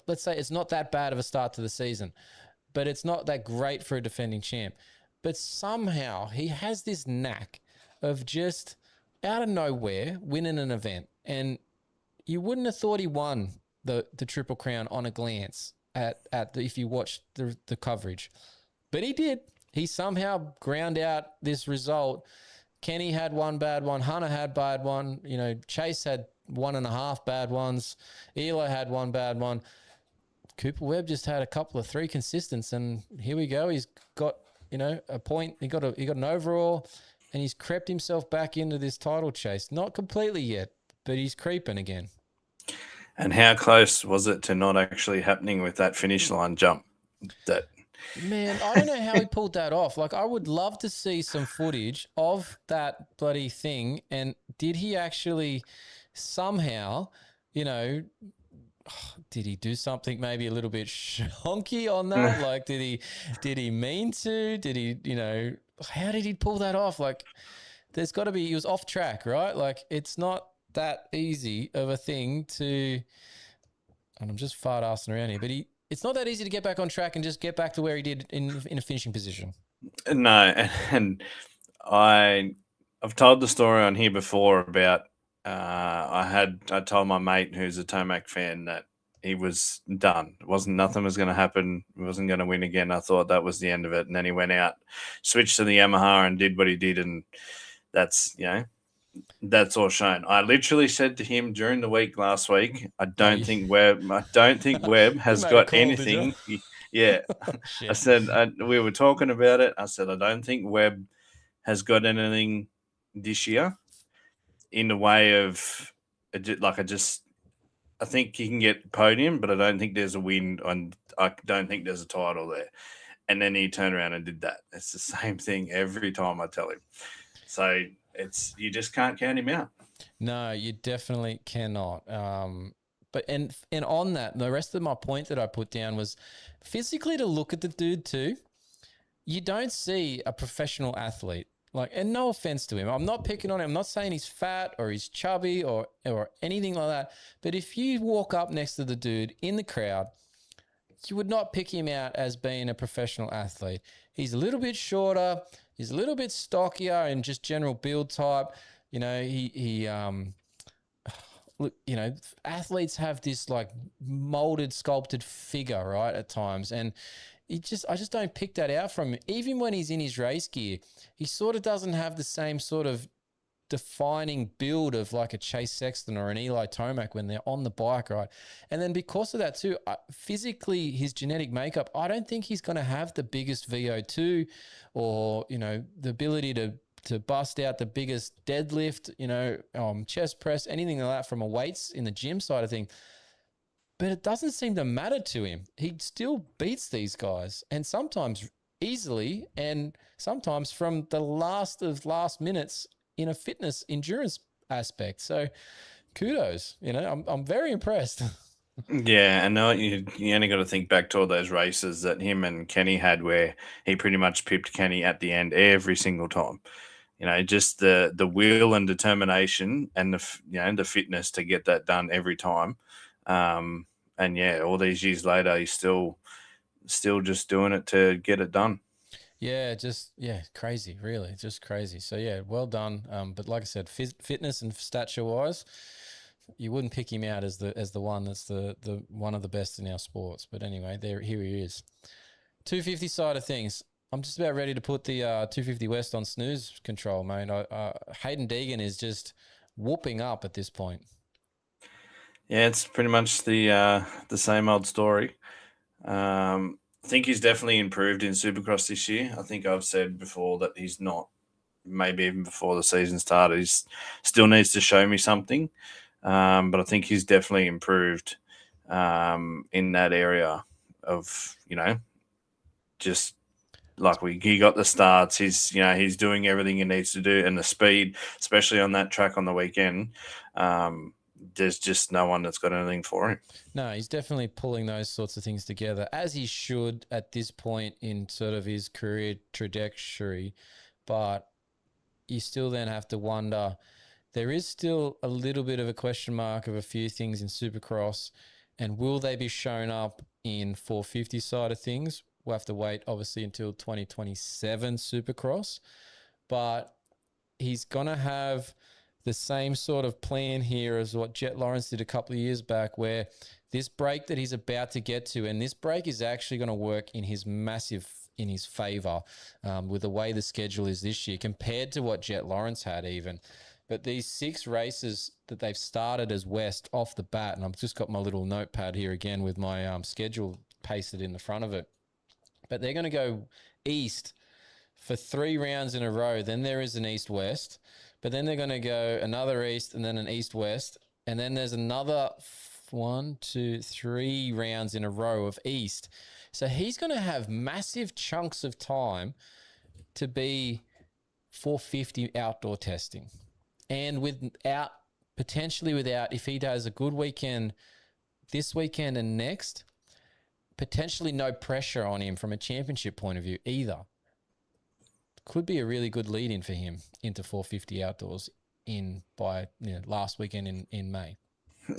let's say it's not that bad of a start to the season, but it's not that great for a defending champ. But somehow he has this knack of just out of nowhere winning an event. And you wouldn't have thought he won the Triple Crown on a glance if you watched the coverage. But he did. He somehow ground out this result. Kenny had one bad one. Hunter had bad one. Chase had 1.5 bad ones. Eli had one bad one. Cooper Webb just had a couple of 3 consistents, and here we go. He's got, a point. He got an overall, and he's crept himself back into this title chase. Not completely yet, but he's creeping again. And how close was it to not actually happening with that finish line jump? That Man, I don't know how he pulled that off. Like, I would love to see some footage of that bloody thing. And did he actually somehow, you know, did he do something maybe a little bit shonky on that? Like, did he mean to? Did he, how did he pull that off? Like, there's got to be, he was off track, right? Like, it's not that easy of a thing to, and I'm just fart assing around here, but it's not that easy to get back on track and just get back to where he did in a finishing position. No, and I've told the story on here before about I told my mate who's a Tomac fan that he was done. Nothing was going to happen. He wasn't going to win again. I thought that was the end of it. And then he went out, switched to the Yamaha, and did what he did. And that's that's all shown. I literally said to him during the week last week, I don't think Webb has made a got call, did anything. Yeah, I said we were talking about it. I said I don't think Webb has got anything this year in the way of I think he can get podium, but I don't think there's a win, and I don't think there's a title there. And then he turned around and did that. It's the same thing every time I tell him. So you just can't count him out. No, you definitely cannot. But on that, the rest of my point that I put down was physically to look at the dude too. You don't see a professional athlete. Like, and no offense to him, I'm not picking on him. I'm not saying he's fat or he's chubby or anything like that. But if you walk up next to the dude in the crowd, you would not pick him out as being a professional athlete. He's a little bit shorter. He's a little bit stockier and just general build type. Look, athletes have this like molded, sculpted figure, right, at times. And I just don't pick that out from him. Even when he's in his race gear, he sort of doesn't have the same sort of defining build of like a Chase Sexton or an Eli Tomac when they're on the bike, right? And then because of that too, physically, his genetic makeup, I don't think he's going to have the biggest VO2 or, the ability to bust out the biggest deadlift, chest press, anything like that from a weights in the gym side of things. But it doesn't seem to matter to him. He still beats these guys, and sometimes easily, and sometimes from the last minutes in a fitness endurance aspect. So kudos, I'm very impressed. Yeah, and you only got to think back to all those races that him and Kenny had where he pretty much pipped Kenny at the end every single time. Just the will and determination and the fitness to get that done every time. And yeah, all these years later, he's still just doing it to get it done. Yeah, crazy, really, just crazy. So yeah, well done. But like I said, fitness and stature wise, you wouldn't pick him out as the one that's the one of the best in our sports. But anyway, here he is. 250 side of things. I'm just about ready to put the 250 West on snooze control, mate. Hayden Deegan is just whooping up at this point. Yeah, it's pretty much the same old story. I think he's definitely improved in Supercross this year. I think I've said before that he's not, maybe even before the season started, he still needs to show me something. But I think he's definitely improved in that area of, just like he got the starts. He's doing everything he needs to do, and the speed, especially on that track on the weekend. There's just no one that's got anything for him. No, he's definitely pulling those sorts of things together, as he should at this point in sort of his career trajectory. But you still then have to wonder, there is still a little bit of a question mark of a few things in Supercross, and will they be shown up in 450 side of things? We'll have to wait, obviously, until 2027 Supercross. But he's going to have the same sort of plan here as what Jet Lawrence did a couple of years back, where this break that he's about to get to, and this break is actually going to work in his favor with the way the schedule is this year compared to what Jet Lawrence had even. But these 6 races that they've started as West off the bat, and I've just got my little notepad here again with my schedule pasted in the front of it. But they're going to go East for 3 rounds in a row. Then there is an East-West. But then they're going to go another East and then an East-West. And then there's another 1, 2, 3 rounds in a row of East. So he's going to have massive chunks of time to be 450 outdoor testing. And potentially without, if he does a good weekend this weekend and next, potentially no pressure on him from a championship point of view either. Could be a really good lead-in for him into 450 outdoors by last weekend in May.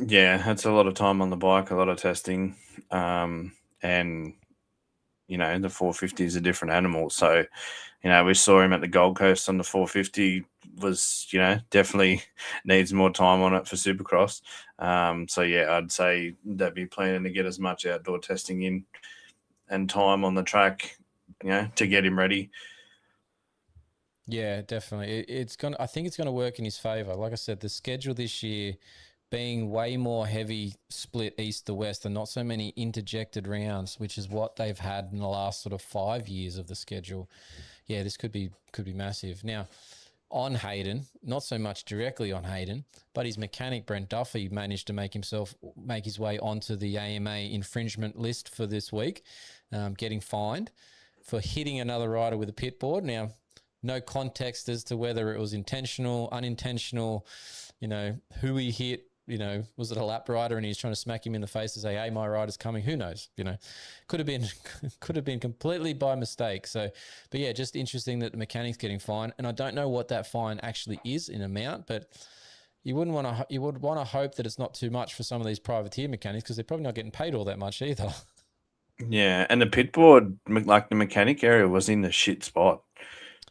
Yeah, that's a lot of time on the bike, a lot of testing, and the 450 is a different animal. So, we saw him at the Gold Coast on the 450. Was definitely needs more time on it for Supercross. So yeah, I'd say they'd be planning to get as much outdoor testing in and time on the track, to get him ready. Yeah, definitely. I think it's gonna work in his favor. Like I said, the schedule this year being way more heavy split east to west and not so many interjected rounds, which is what they've had in the last sort of 5 years of the schedule. Yeah, this could be massive. Now, on Hayden, not so much directly on Hayden, but his mechanic Brent Duffy managed to make his way onto the AMA infringement list for this week, getting fined for hitting another rider with a pit board. Now, no context as to whether it was intentional, unintentional, who he hit. Was it a lap rider and he's trying to smack him in the face to say, "Hey, my rider's coming"? Who knows? Could have been completely by mistake. So, but yeah, just interesting that the mechanic's getting fined, and I don't know what that fine actually is in amount, but you would want to hope that it's not too much for some of these privateer mechanics because they're probably not getting paid all that much either. Yeah, and the pit board, like the mechanic area, was in the shit spot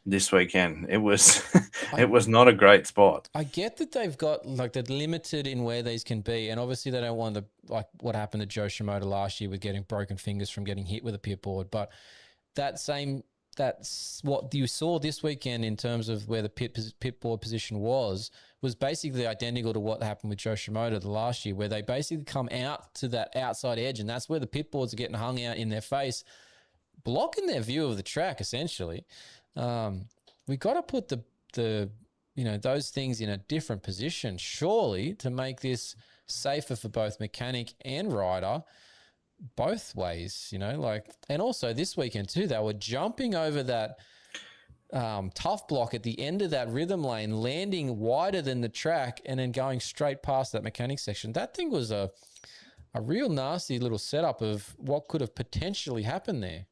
this weekend. It was it was not a great spot. I get that they've got they're limited in where these can be, and obviously they don't want what happened to Joe Shimoda last year with getting broken fingers from getting hit with a pit board. But that's what you saw this weekend in terms of where the pit board position was basically identical to what happened with Joe Shimoda the last year, where they basically come out to that outside edge, and that's where the pit boards are getting hung out in their face, blocking their view of the track essentially. We got to put those things in a different position, surely, to make this safer for both mechanic and rider, both ways. And also this weekend too, they were jumping over that tough block at the end of that rhythm lane, landing wider than the track, and then going straight past that mechanic section. That thing was a real nasty little setup of what could have potentially happened there.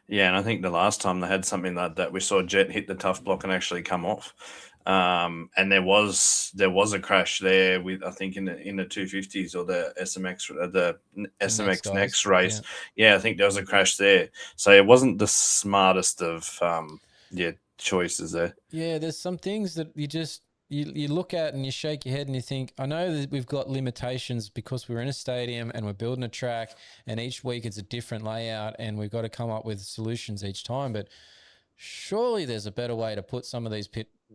Yeah, and I think the last time they had something like that, we saw Jet hit the tough block and actually come off. And there was a crash there with, I think, in the 250s or the SMX next race. Yeah, I think there was a crash there. So it wasn't the smartest of choices there. Yeah, there's some things that you look at and you shake your head and you think, I know that we've got limitations because we're in a stadium and we're building a track and each week it's a different layout and we've got to come up with solutions each time. But surely there's a better way to put some of these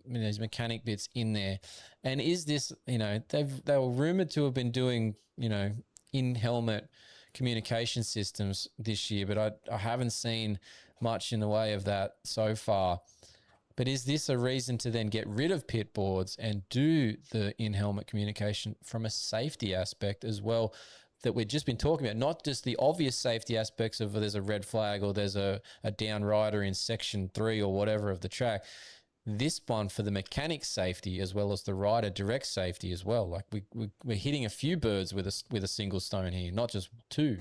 these mechanic bits in there. And is this, they were rumored to have been doing, in-helmet communication systems this year, but I haven't seen much in the way of that so far. But is this a reason to then get rid of pit boards and do the in-helmet communication from a safety aspect as well that we've just been talking about? Not just the obvious safety aspects of there's a red flag or there's a down rider in section 3 or whatever of the track. This one for the mechanic's safety as well as the rider direct safety as well. Like we're hitting a few birds with a single stone here, not just two,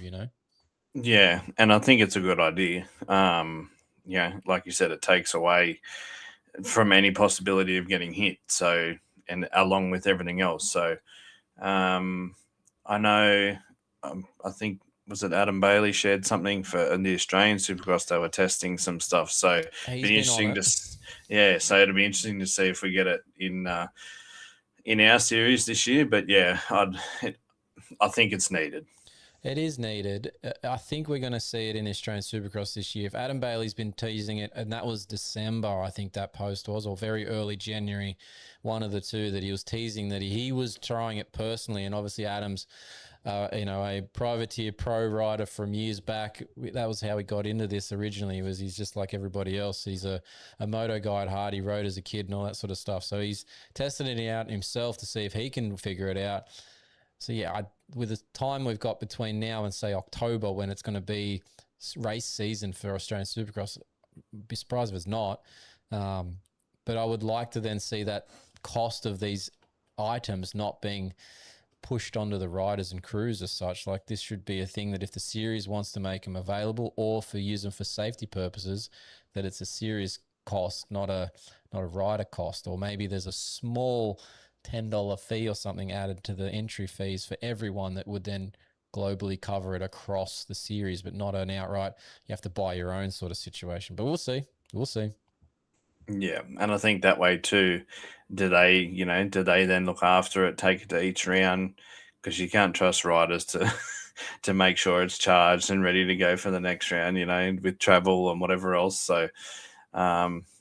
Yeah, and I think it's a good idea. Like you said, it takes away from any possibility of getting hit. So, and along with everything else. So, I know, I think, was it Adam Bailey shared something in the Australian Supercross? They were testing some stuff. So, it'd be interesting so it'll be interesting to see if we get it in our series this year. But yeah, I think it's needed. It is needed. I think we're going to see it in Australian Supercross this year. If Adam Bailey's been teasing it, and that was December, I think that post was, or very early January, one of the two, that he was teasing that he was trying it personally. And obviously Adam's, a privateer pro rider from years back. That was how he got into this originally. He's just like everybody else. He's a moto guy at heart. He rode as a kid and all that sort of stuff. So he's testing it out himself to see if he can figure it out. So yeah, with the time we've got between now and say October, when it's going to be race season for Australian Supercross, I'd be surprised if it's not. But I would like to then see that cost of these items not being pushed onto the riders and crews as such. Like, this should be a thing that if the series wants to make them available or for use them for safety purposes, that it's a series cost, not a rider cost. Or maybe there's a small $10 fee or something added to the entry fees for everyone that would then globally cover it across the series, but not an outright, you have to buy your own sort of situation. But we'll see. Yeah, and I think that way too. Do they then look after it, take it to each round? Because you can't trust riders to to make sure it's charged and ready to go for the next round, with travel and whatever else. So,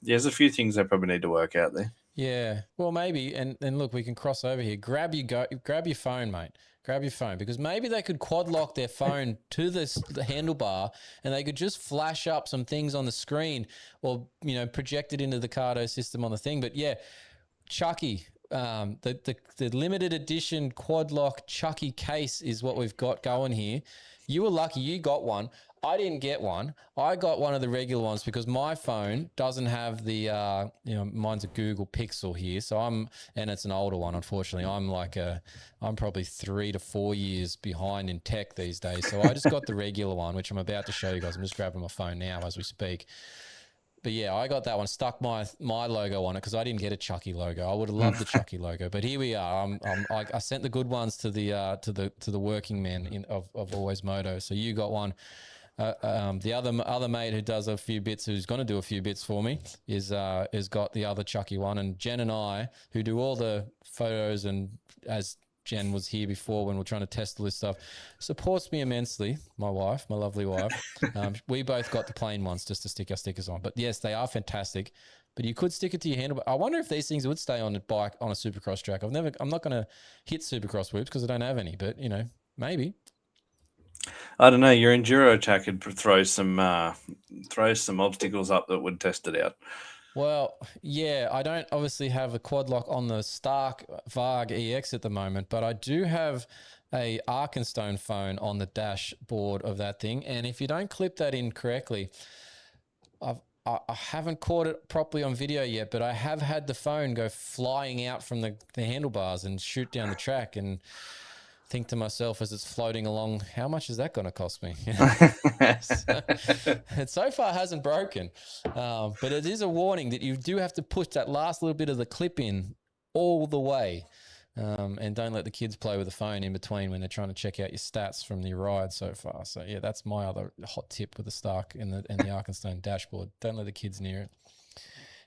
there's a few things they probably need to work out there. Yeah, well, maybe, and look, we can cross over here. Grab your phone, mate. Grab your phone, because maybe they could quad lock their phone to the handlebar, and they could just flash up some things on the screen, or project it into the Cardo system on the thing. But yeah, Chucky, the limited edition quad lock Chucky case is what we've got going here. You were lucky, you got one. I didn't get one. I got one of the regular ones because my phone doesn't have the, mine's a Google Pixel here. So and it's an older one, unfortunately. I'm probably 3 to 4 years behind in tech these days. So I just got the regular one, which I'm about to show you guys. I'm just grabbing my phone now as we speak. But yeah, I got that one, stuck my logo on it because I didn't get a Chucky logo. I would have loved the Chucky logo, but here we are. I sent the good ones to the working men of AlwaysMoto. So you got one. The other mate who does a few bits, who's going to do a few bits for me, is got the other Chucky one. And Jen and I, who do all the photos, and as Jen was here before when we're trying to test all this stuff, supports me immensely. My wife, my lovely wife. We both got the plain ones just to stick our stickers on. But yes, they are fantastic. But you could stick it to your handle. I wonder if these things would stay on a bike on a Supercross track. I'm not going to hit Supercross whoops because I don't have any. But maybe. I don't know. Your enduro track could throw some obstacles up that would test it out. Well, yeah, I don't obviously have a quad lock on the Stark Varg EX at the moment, but I do have a Arkenstone phone on the dashboard of that thing. And if you don't clip that in correctly, I haven't caught it properly on video yet, but I have had the phone go flying out from the handlebars and shoot down the track, and think to myself as it's floating along, how much is that going to cost me? It so far hasn't broken, but it is a warning that you do have to push that last little bit of the clip in all the way, and don't let the kids play with the phone in between when they're trying to check out your stats from your ride so far. So yeah, that's my other hot tip with the Stark and the Arkenstone dashboard. Don't let the kids near it.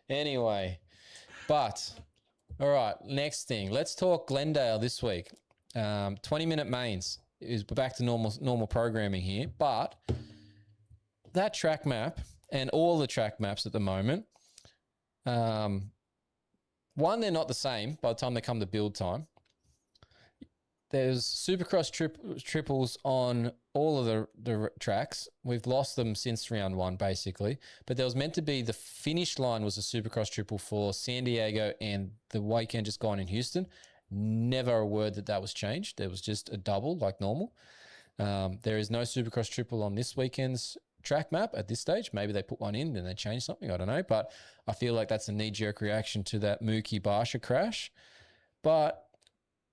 Anyway, but all right, next thing, let's talk Glendale this week. 20-minute mains is back to normal programming here, but that track map and all the track maps at the moment, one, they're not the same by the time they come to build time. There's Supercross triples on all of the tracks. We've lost them since round one, basically. But there was meant to be, the finish line was a Supercross triple for San Diego and the weekend just gone in Houston. Never a word that was changed. There was just a double like normal. There is no Supercross triple on this weekend's track map at this stage. Maybe they put one in and they changed something. I don't know. But I feel like that's a knee-jerk reaction to that Mookie Barsha crash. But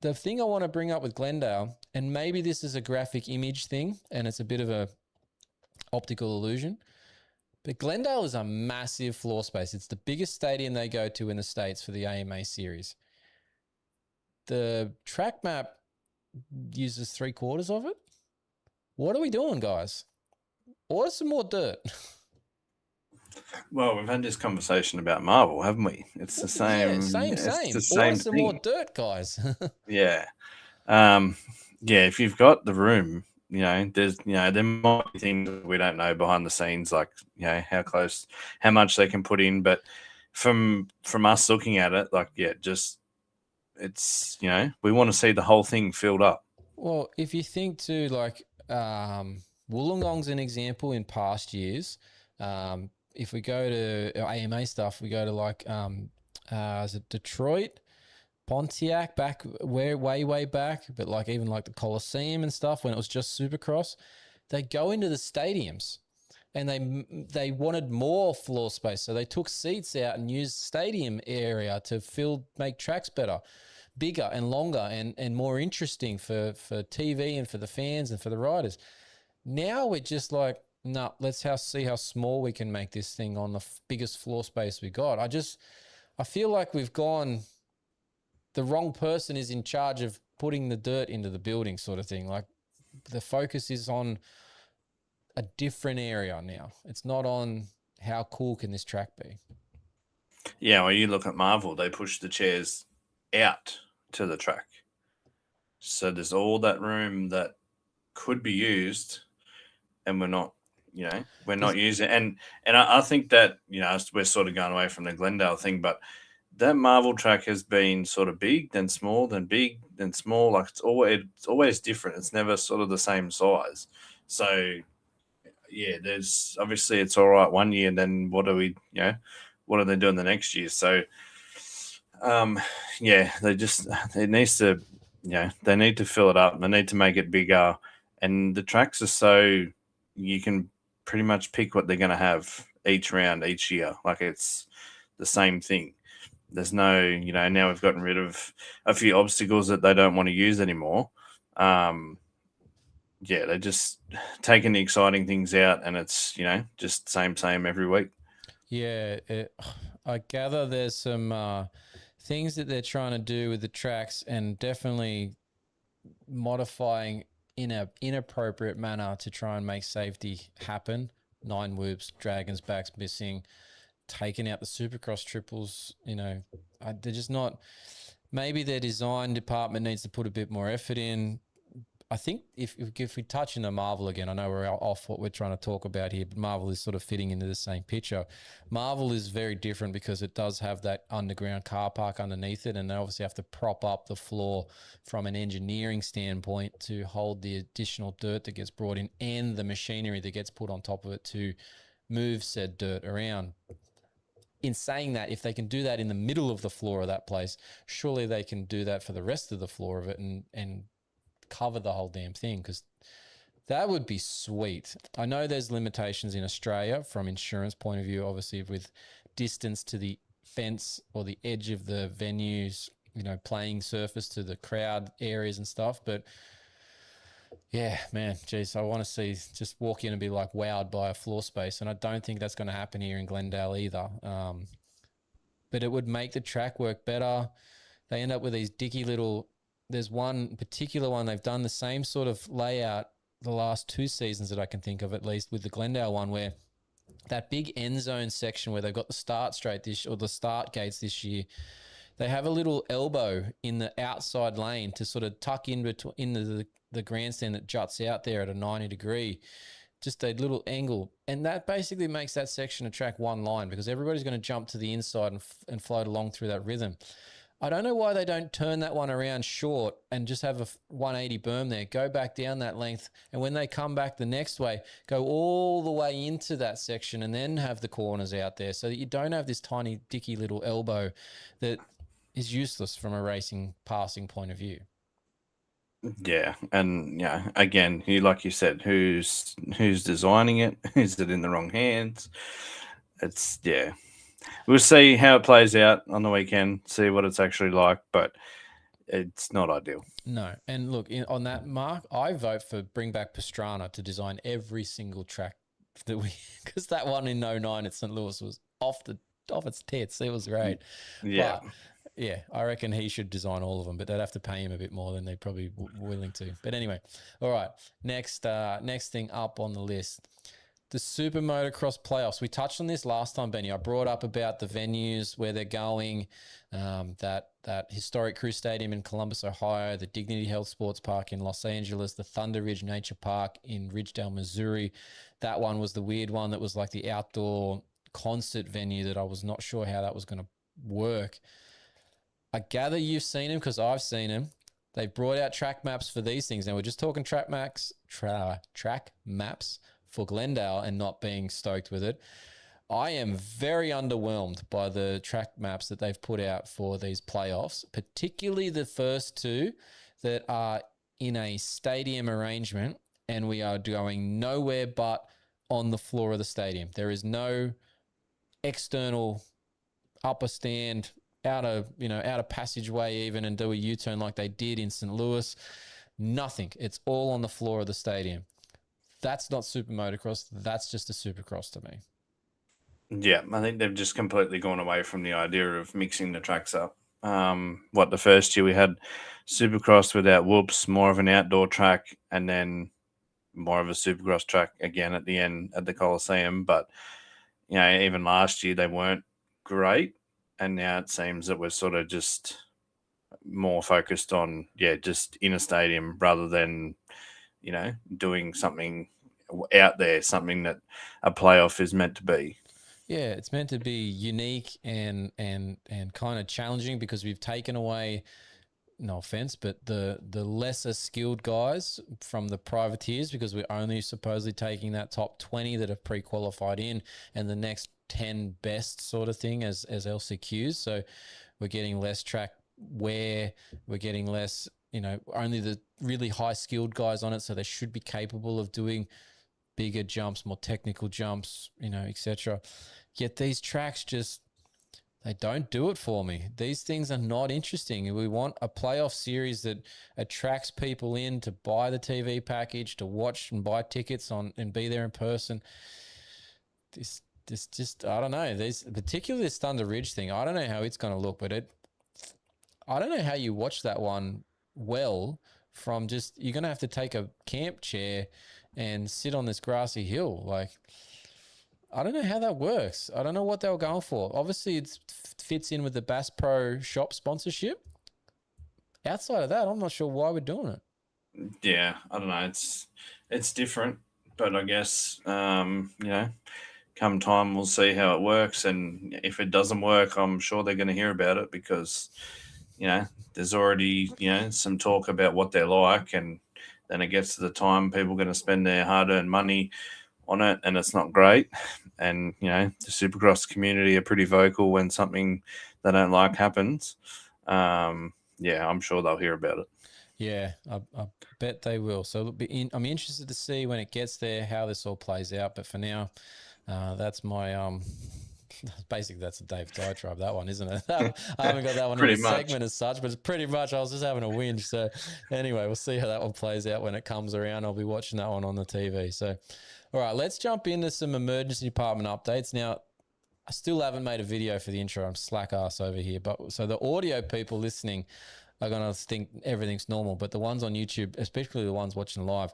the thing I want to bring up with Glendale, and maybe this is a graphic image thing and it's a bit of a optical illusion, but Glendale is a massive floor space. It's the biggest stadium they go to in the States for the AMA series. The track map uses 3/4 of it. What are we doing, guys? Order some more dirt. Well, we've had this conversation about Marvel, haven't we? It's the same. Yeah, same. It's the same Order some thing. more dirt, guys. Yeah. If you've got the room, there's, there might be things that we don't know behind the scenes, like, how much they can put in. But from us looking at it, like, it's, we want to see the whole thing filled up. Well, if you think too, like, Wollongong's an example in past years. If we go to AMA stuff, we go to like, is it Detroit? Pontiac back way back, but like even like the Coliseum and stuff when it was just Supercross, they go into the stadiums and they wanted more floor space. So they took seats out and used stadium area to make tracks better, bigger and longer and more interesting for TV and for the fans and for the riders. Now we're just like, no, let's see how small we can make this thing on the biggest floor space we got. I feel like we've gone, the wrong person is in charge of putting the dirt into the building sort of thing. Like the focus is on a different area now. It's not on how cool can this track be. Yeah, well, you look at Marvel, they push the chairs out to the track. So there's all that room that could be used and we're not using it. And I think that, we're sort of going away from the Glendale thing, but that Marvel track has been sort of big, then small, then big, then small. Like it's always different. It's never sort of the same size. So yeah, there's obviously it's all right one year, and then what are they doing the next year? So they need to fill it up. They need to make it bigger. And the tracks are so you can pretty much pick what they're going to have each round, each year. Like it's the same thing. There's no, now we've gotten rid of a few obstacles that they don't want to use anymore. They're just taking the exciting things out and it's, just same every week. Yeah, I gather there's some things that they're trying to do with the tracks and definitely modifying in an inappropriate manner to try and make safety happen. 9 whoops, dragons backs missing, taking out the Supercross triples, they're just not. Maybe their design department needs to put a bit more effort in. I think if we touch into Marvel again, I know we're off what we're trying to talk about here, but Marvel is sort of fitting into the same picture. Marvel is very different because it does have that underground car park underneath it, and they obviously have to prop up the floor from an engineering standpoint to hold the additional dirt that gets brought in and the machinery that gets put on top of it to move said dirt around. In saying that, if they can do that in the middle of the floor of that place, surely they can do that for the rest of the floor of it and cover the whole damn thing, because that would be sweet. I know there's limitations in Australia from insurance point of view, obviously with distance to the fence or the edge of the venues, playing surface to the crowd areas and stuff. But yeah, man, geez, I want to see, just walk in and be like wowed by a floor space. And I don't think that's going to happen here in Glendale either. But it would make the track work better. They end up with these dicky little, there's one particular one, they've done the same sort of layout the last 2 seasons that I can think of, at least with the Glendale one, where that big end zone section where they've got the start straight the start gates this year, they have a little elbow in the outside lane to sort of tuck into the grandstand that juts out there at a 90 degree, just a little angle. And that basically makes that section of track one line because everybody's going to jump to the inside and float along through that rhythm. I don't know why they don't turn that one around short and just have a 180 berm there, go back down that length, and when they come back the next way, go all the way into that section and then have the corners out there so that you don't have this tiny dicky little elbow that is useless from a racing passing point of view. Yeah, and again, like you said, who's designing it? Is it in the wrong hands? It's we'll see how it plays out on the weekend, see what it's actually like, but it's not ideal. No, and look, on that mark, I vote for bring back Pastrana to design every single track that because that one in 09 at St. Louis was off its tits. It was great. Yeah. But yeah, I reckon he should design all of them, but they'd have to pay him a bit more than they're probably willing to. But anyway, all right, next thing up on the list. The Super Motocross playoffs. We touched on this last time, Benny. I brought up about the venues, where they're going, that historic Crew Stadium in Columbus, Ohio, the Dignity Health Sports Park in Los Angeles, the Thunder Ridge Nature Park in Ridgedale, Missouri. That one was the weird one that was like the outdoor concert venue that I was not sure how that was going to work. I gather you've seen him because I've seen him. They brought out track maps for these things. Now we're just talking track maps for Glendale and not being stoked with it. I am very underwhelmed by the track maps that they've put out for these playoffs, particularly the first two that are in a stadium arrangement, and we are going nowhere but on the floor of the stadium. There is no external upper stand, out of passageway even, and do a U-turn like they did in St. Louis. Nothing. It's all on the floor of the stadium. That's not super motocross. That's just a supercross to me. Yeah, I think they've just completely gone away from the idea of mixing the tracks up. The first year we had Supercross without whoops, more of an outdoor track, and then more of a Supercross track again at the end at the Coliseum. But, even last year they weren't great, and now it seems that we're sort of just more focused on, just in a stadium rather than, doing something out there, something that a playoff is meant to be. Yeah, it's meant to be unique and kind of challenging because we've taken away, no offense, but the lesser skilled guys from the privateers, because we're only supposedly taking that top 20 that have pre-qualified in and the next 10 best sort of thing as LCQs. So we're getting less track wear, we're getting less, only the really high skilled guys on it. So they should be capable of doing bigger jumps, more technical jumps, etc. Yet these tracks they don't do it for me. These things are not interesting. We want a playoff series that attracts people in to buy the TV package, to watch and buy tickets and be there in person. This just, I don't know. Particularly this Thunder Ridge thing, I don't know how it's going to look, but I don't know how you watch that one well from you're going to have to take a camp chair and sit on this grassy hill. Like, I don't know how that works. I don't know what they were going for. Obviously, it fits in with the Bass Pro shop sponsorship. Outside of that, I'm not sure why we're doing it. Yeah, I don't know. It's different, but I guess, come time we'll see how it works. And if it doesn't work, I'm sure they're going to hear about it because, there's already, some talk about what they're like. And then it gets to the time people are going to spend their hard-earned money on it, and it's not great. And, the Supercross community are pretty vocal when something they don't like happens. I'm sure they'll hear about it. Yeah, I bet they will. So I'm interested to see when it gets there how this all plays out. But for now, that's my basically that's a Dave diatribe, that one, isn't it? I haven't got that one in the segment as such, but it's pretty much I was just having a whinge. So anyway, we'll see how that one plays out when it comes around. I'll be watching that one on the TV. So, all right, let's jump into some emergency department updates. Now, I still haven't made a video for the intro. I'm slack ass over here. But so the audio people listening are going to think everything's normal, but the ones on YouTube, especially the ones watching live,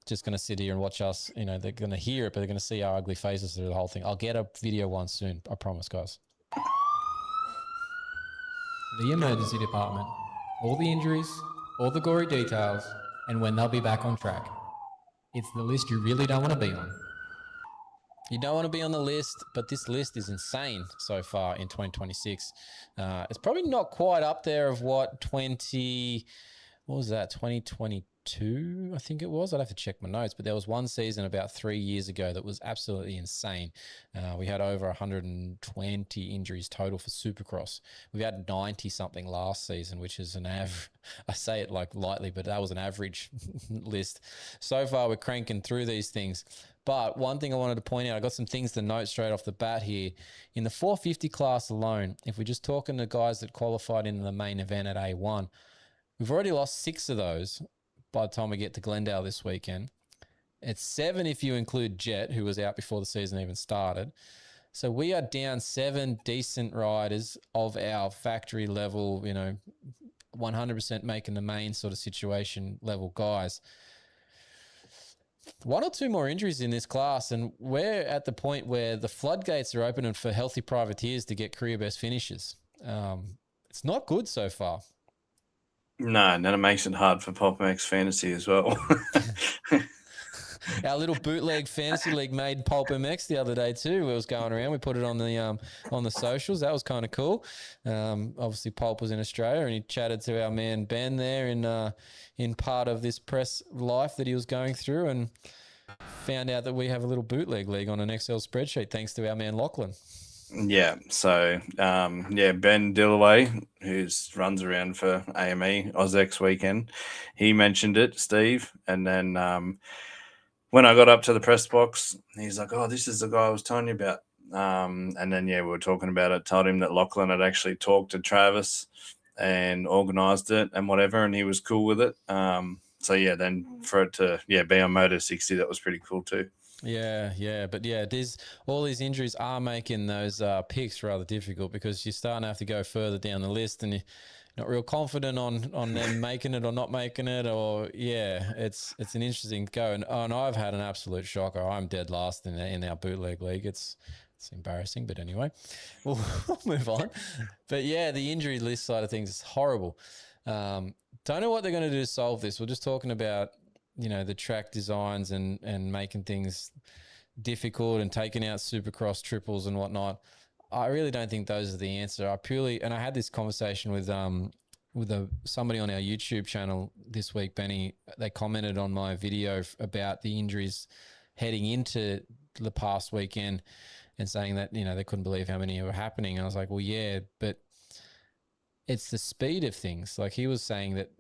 just going to sit here and watch us. They're going to hear it, but they're going to see our ugly faces through the whole thing. I'll get a video one soon. I promise, guys. The emergency department. All the injuries, all the gory details, and when they'll be back on track. It's the list you really don't want to be on. You don't want to be on the list, but this list is insane so far in 2026. It's probably not quite up there of what 2022, I think it was. I'd have to check my notes, but there was one season about 3 years ago that was absolutely insane. We had over 120 injuries total for Supercross. We had 90-something last season, which is an average. I say it like lightly, but that was an average list. So far, we're cranking through these things. But one thing I wanted to point out, I got some things to note straight off the bat here. In the 450 class alone, if we're just talking to guys that qualified in the main event at A1, we've already lost 6 of those by the time we get to Glendale this weekend. It's 7 if you include Jet, who was out before the season even started. So we are down 7 decent riders of our factory level, 100% making the main sort of situation level guys. 1 or 2 more injuries in this class, and we're at the point where the floodgates are opening for healthy privateers to get career best finishes. It's not good so far. No, and then it makes it hard for Pop MX Fantasy as well. Our little bootleg fantasy league made Pulp MX the other day too. It was going around. We put it on the socials. That was kind of cool. Obviously, Pulp was in Australia, and he chatted to our man Ben there in part of this press life that he was going through. And found out that we have a little bootleg league on an Excel spreadsheet thanks to our man Lachlan. Yeah. So, Ben Dillaway, who runs around for AME AusX weekend, he mentioned it, Steve. And then when I got up to the press box, he's like, "Oh, this is the guy I was telling you about." And then, we were talking about it. Told him that Lachlan had actually talked to Travis and organised it and whatever, and he was cool with it. Then for it to be on Moto 60, that was pretty cool too. Yeah, but all these injuries are making those picks rather difficult because you're starting to have to go further down the list, and you're not real confident on them making it or not making it. Or it's an interesting go, and I've had an absolute shocker. I'm dead last in our bootleg league. It's embarrassing, but anyway, we'll move on. But the injury list side of things is horrible. Don't know what they're going to do to solve this. We're just talking about, the track designs and making things difficult and taking out Supercross triples and whatnot. I really don't think those are the answer. I had this conversation with somebody on our YouTube channel this week, Benny. They commented on my video about the injuries heading into the past weekend and saying that, they couldn't believe how many were happening. And I was like, well, yeah, but it's the speed of things. Like he was saying that,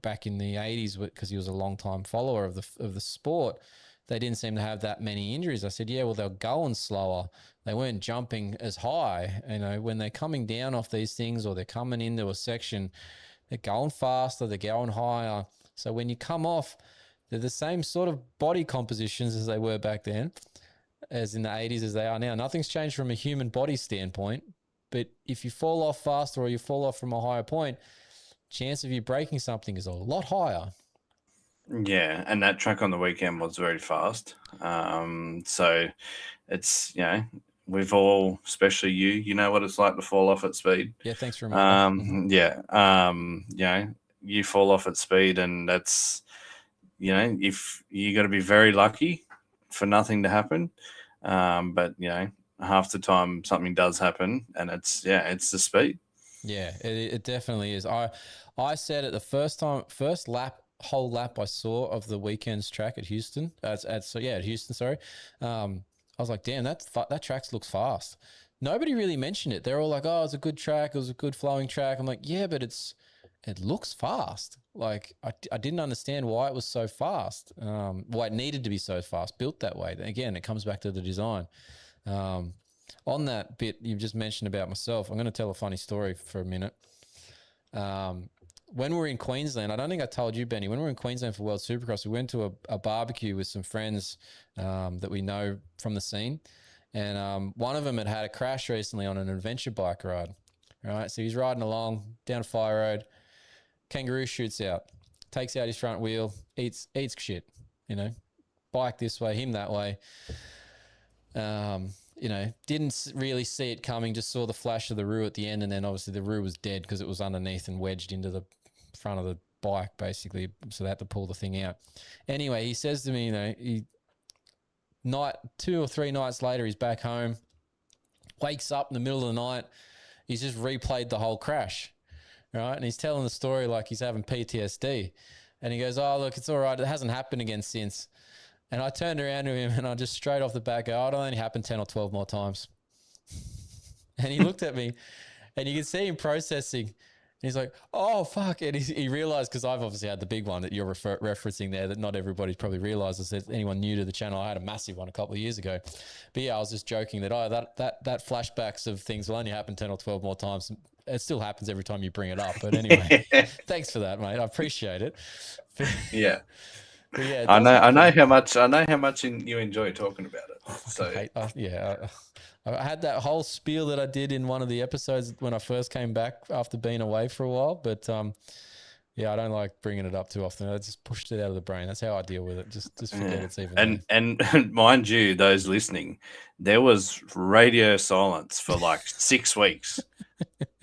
back in the 80s, because he was a long-time follower of the sport, they didn't seem to have that many injuries. I said, yeah, well, they're going slower. They weren't jumping as high. When they're coming down off these things or they're coming into a section, they're going faster, they're going higher. So when you come off, they're the same sort of body compositions as they were back then, as in the 80s as they are now. Nothing's changed from a human body standpoint. But if you fall off faster or you fall off from a higher point, chance of you breaking something is a lot higher. Yeah, and that track on the weekend was very fast. So it's, we've all, especially you know what it's like to fall off at speed. Yeah, thanks for reminding. You fall off at speed, and that's, if you got to be very lucky for nothing to happen. But half the time something does happen, and it's the speed. Yeah, it definitely is. I said it the first whole lap I saw of the weekend's track at Houston. At Houston, sorry. I was like, damn, that track looks fast. Nobody really mentioned it. They're all like, oh, it's a good track. It was a good flowing track. I'm like, yeah, but it looks fast. Like I didn't understand why it was so fast. Why it needed to be so fast, built that way. Again, it comes back to the design. On that bit you've just mentioned about myself, I'm going to tell a funny story for a minute. When we were in Queensland, I don't think I told you, Benny, when we were in Queensland for World Supercross, we went to a barbecue with some friends that we know from the scene. And one of them had a crash recently on an adventure bike ride. Right, so he's riding along down a fire road. Kangaroo shoots out, takes out his front wheel, eats shit, bike this way, him that way. Didn't really see it coming, just saw the flash of the roo at the end, and then obviously the roo was dead because it was underneath and wedged into the front of the bike, basically, so they had to pull the thing out. Anyway, he says to me, 2 or 3 nights later, he's back home, wakes up in the middle of the night, he's just replayed the whole crash, right? And he's telling the story like he's having PTSD. And he goes, oh, look, it's all right. It hasn't happened again since. And I turned around to him and I just straight off the back go, it'll only happen 10 or 12 more times. And he looked at me and you can see him processing. And he's like, oh, fuck. And he realized, because I've obviously had the big one that you're referencing there that not everybody's probably realizes. That anyone new to the channel, I had a massive one a couple of years ago. But yeah, I was just joking that that flashbacks of things will only happen 10 or 12 more times. It still happens every time you bring it up. But anyway, thanks for that, mate. I appreciate it. Yeah. Yeah, I know how much you enjoy talking about it. So I had that whole spiel that I did in one of the episodes when I first came back after being away for a while. But I don't like bringing it up too often. I just pushed it out of the brain. That's how I deal with it. Just forget it's even there. And mind you, those listening, there was radio silence for like 6 weeks.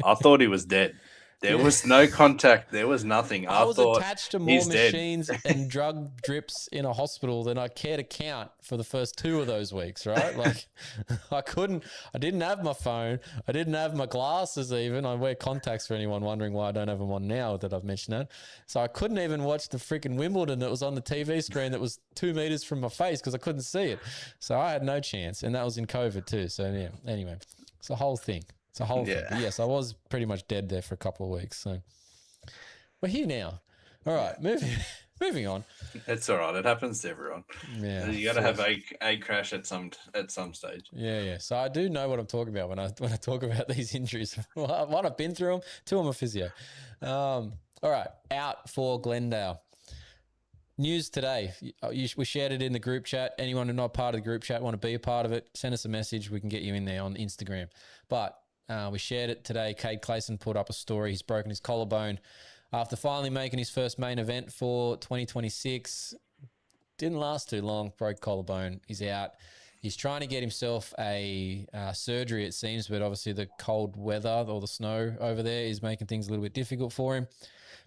I thought he was dead. There Yeah. was no contact. There was nothing. I was thought attached to more he's dead. machines and drug drips in a hospital than I care to count for the first 2 of those weeks, right? Like I didn't have my phone. I didn't have my glasses even. I wear contacts for anyone wondering why I don't have them on now that I've mentioned that. So I couldn't even watch the freaking Wimbledon that was on the TV screen that was 2 meters from my face because I couldn't see it. So I had no chance. And that was in COVID too. So yeah, anyway, it's a whole thing. It's a whole thing. But yes, I was pretty much dead there for a couple of weeks. So we're here now. All right, moving on. It's all right. It happens to everyone. Yeah, You got to have a crash at some stage. Yeah. So I do know what I'm talking about when I talk about these injuries. One, I've been through them. 2, I'm a physio. All right, out for Glendale. News today. We shared it in the group chat. Anyone who's not part of the group chat want to be a part of it, send us a message. We can get you in there on Instagram. But we shared it today. Cade Clayson put up a story. He's broken his collarbone after finally making his first main event for 2026. Didn't last too long. Broke collarbone. He's out. He's trying to get himself a surgery, it seems, but obviously the cold weather or the snow over there is making things a little bit difficult for him.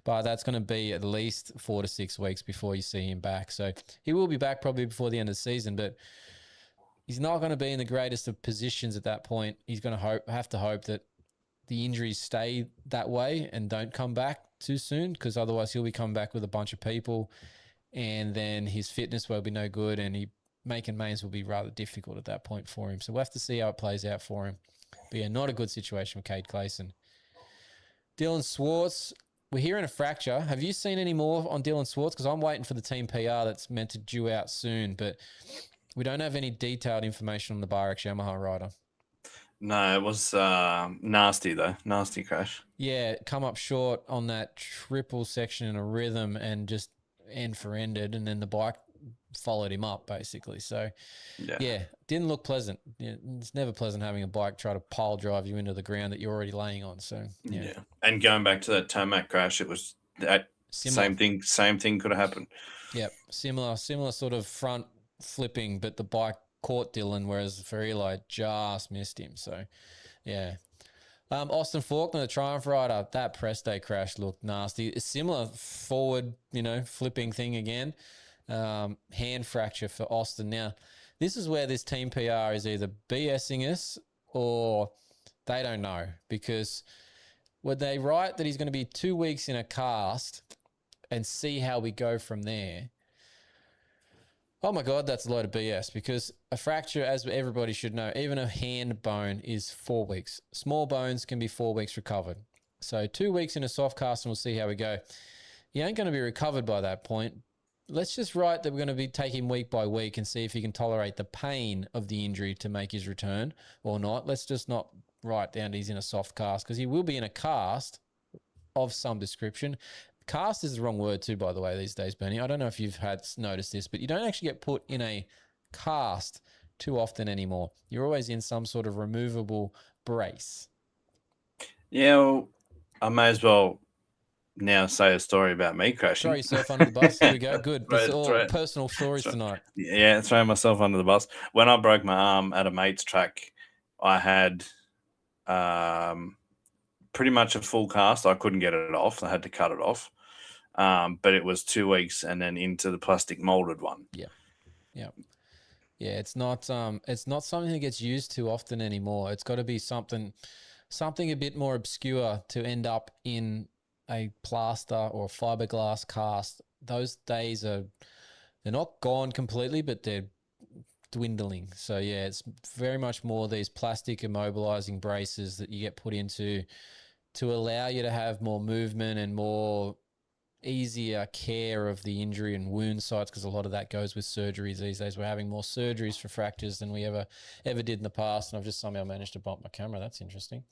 But that's going to be at least 4 to 6 weeks before you see him back. So he will be back probably before the end of the season, but he's not going to be in the greatest of positions at that point. He's going to have to hope that the injuries stay that way and don't come back too soon, because otherwise he'll be coming back with a bunch of people and then his fitness will be no good and making mains will be rather difficult at that point for him. So we'll have to see how it plays out for him. But yeah, not a good situation with Cade Clayson. Dylan Swartz, we're hearing a fracture. Have you seen any more on Dylan Swartz? Because I'm waiting for the team PR that's meant to due out soon, but we don't have any detailed information on the Byrex Yamaha rider. No, it was nasty though. Nasty crash. Yeah, come up short on that triple section in a rhythm and just end for ended, and then the bike followed him up basically. So yeah, didn't look pleasant. Yeah, it's never pleasant having a bike try to pile drive you into the ground that you're already laying on. So yeah. And going back to that tarmac crash, it was that same thing could have happened. Yep, similar sort of front flipping, but the bike caught Dylan, whereas for Eli just missed him. So yeah. Austin Faulkner, the Triumph rider, that press day crash looked nasty. A similar forward, flipping thing again. Hand fracture for Austin. Now, this is where this team PR is either BSing us or they don't know, because when they write that he's going to be 2 weeks in a cast and see how we go from there, oh my God, that's a load of BS, because a fracture, as everybody should know, even a hand bone is 4 weeks. Small bones can be 4 weeks recovered. So 2 weeks in a soft cast and we'll see how we go. He ain't going to be recovered by that point. Let's just write that we're going to be taking week by week and see if he can tolerate the pain of the injury to make his return or not. Let's just not write down that he's in a soft cast, because he will be in a cast of some description. Cast is the wrong word too, by the way, these days, Bernie. I don't know if you've noticed this, but you don't actually get put in a cast too often anymore. You're always in some sort of removable brace. Yeah, well, I may as well now say a story about me crashing. Throw yourself under the bus. Here we go. Good. It's all personal stories tonight. Yeah, throwing myself under the bus. When I broke my arm at a mate's track, I had pretty much a full cast. I couldn't get it off. I had to cut it off. But it was 2 weeks and then into the plastic molded one. Yeah. It's not something that gets used too often anymore. It's got to be something a bit more obscure to end up in a plaster or a fiberglass cast. Those days they're not gone completely, but they're dwindling. So yeah, it's very much more these plastic immobilizing braces that you get put into to allow you to have more movement and more easier care of the injury and wound sites, because a lot of that goes with surgeries these days. We're having more surgeries for fractures than we ever did in the past, and I've just somehow managed to bump my camera. That's interesting.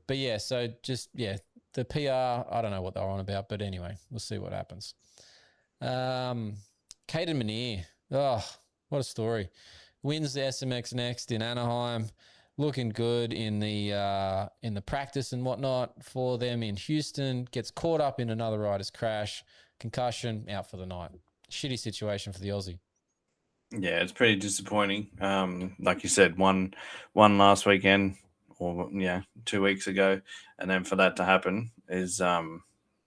But yeah, so the PR, I don't know what they're on about, but anyway, we'll see what happens. Caden Manier, what a story. Wins the SMX next in Anaheim. Looking good in the practice and whatnot for them in Houston. Gets caught up in another rider's crash. Concussion, out for the night. Shitty situation for the Aussie. Yeah, it's pretty disappointing. Like you said, one last weekend, or 2 weeks ago, and then for that to happen is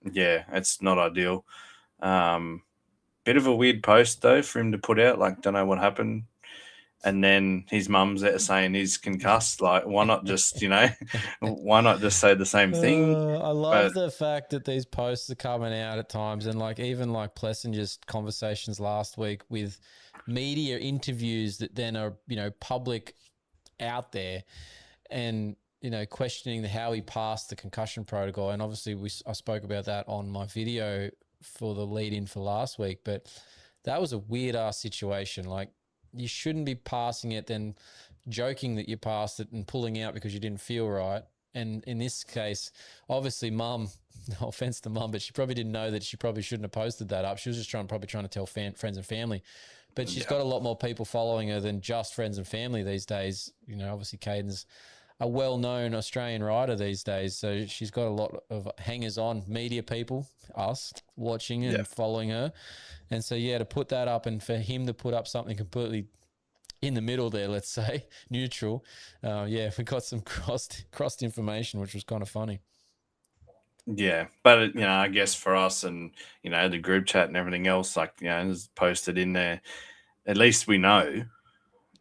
it's not ideal. Bit of a weird post though for him to put out. Like, don't know what happened. And then his mum's there saying he's concussed. Like, why not just, why not just say the same thing? I love the fact that these posts are coming out at times, and like even like Plessinger's conversations last week with media interviews that then are public out there, and questioning how he passed the concussion protocol. And obviously I spoke about that on my video for the lead in for last week, but that was a weird ass situation. Like, you shouldn't be passing it, then joking that you passed it and pulling out because you didn't feel right. And in this case, obviously mum, no offense to mum, but she probably didn't know that she probably shouldn't have posted that up. She was just probably trying to tell friends and family. But she's got a lot more people following her than just friends and family these days. Obviously Caden's a well-known Australian rider these days, so she's got a lot of hangers-on, media people, us, watching and following her. And so, to put that up and for him to put up something completely in the middle there, let's say, neutral, we got some crossed information, which was kind of funny. Yeah, but I guess for us and the group chat and everything else, like it's posted in there. At least we know.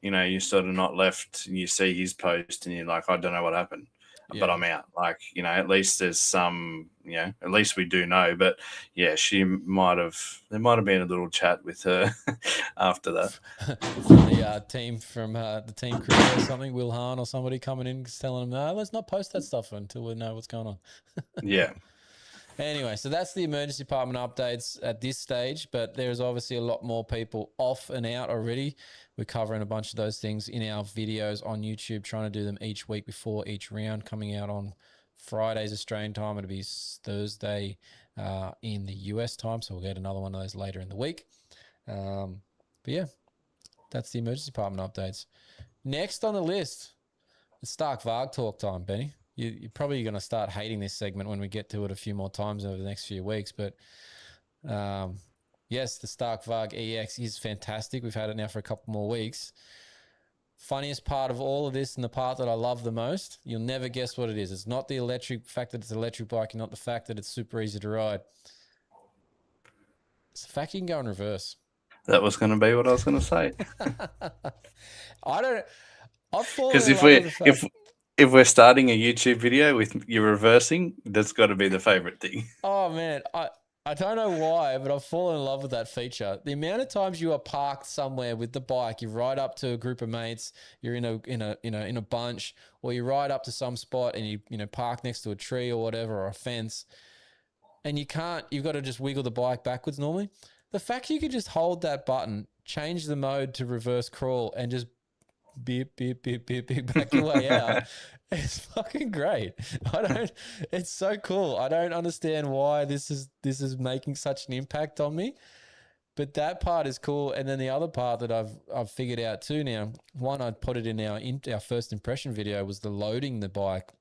You're sort of not left. And you see his post, and you're like, I don't know what happened, but I'm out. Like at least there's some. At least we do know. But there might have been a little chat with her after that. From the team, from the team crew or something, Will Hahn or somebody coming in telling them, no, let's not post that stuff until we know what's going on. Yeah. Anyway, so that's the emergency department updates at this stage, but there's obviously a lot more people off and out already. We're covering a bunch of those things in our videos on YouTube, trying to do them each week before each round, coming out on Fridays Australian time. It'll be Thursday in the US time, so we'll get another one of those later in the week. But yeah, that's the emergency department updates. Next on the list, it's Stark Varg talk time, Benny. You're probably going to start hating this segment when we get to it a few more times over the next few weeks. But yes, the Stark Varg EX is fantastic. We've had it now for a couple more weeks. Funniest part of all of this, and the part that I love the most, you'll never guess what it is. It's not the fact that it's an electric bike, and not the fact that it's super easy to ride. It's the fact you can go in reverse. That was going to be what I was going to say. Because if we're starting a YouTube video with you reversing, that's got to be the favorite thing. Oh man, I don't know why, but I've fallen in love with that feature. The amount of times you are parked somewhere with the bike, you ride up to a group of mates, you're in a bunch, or you ride up to some spot and you park next to a tree or whatever, or a fence, and you've got to just wiggle the bike backwards normally. The fact you could just hold that button, change the mode to reverse crawl, and just beep, beep, beep, beep, beep, back your way out. It's fucking great. It's so cool. I don't understand why this is making such an impact on me, but that part is cool. And then the other part that I've figured out too now, one, I put it in our first impression video, was the loading the bike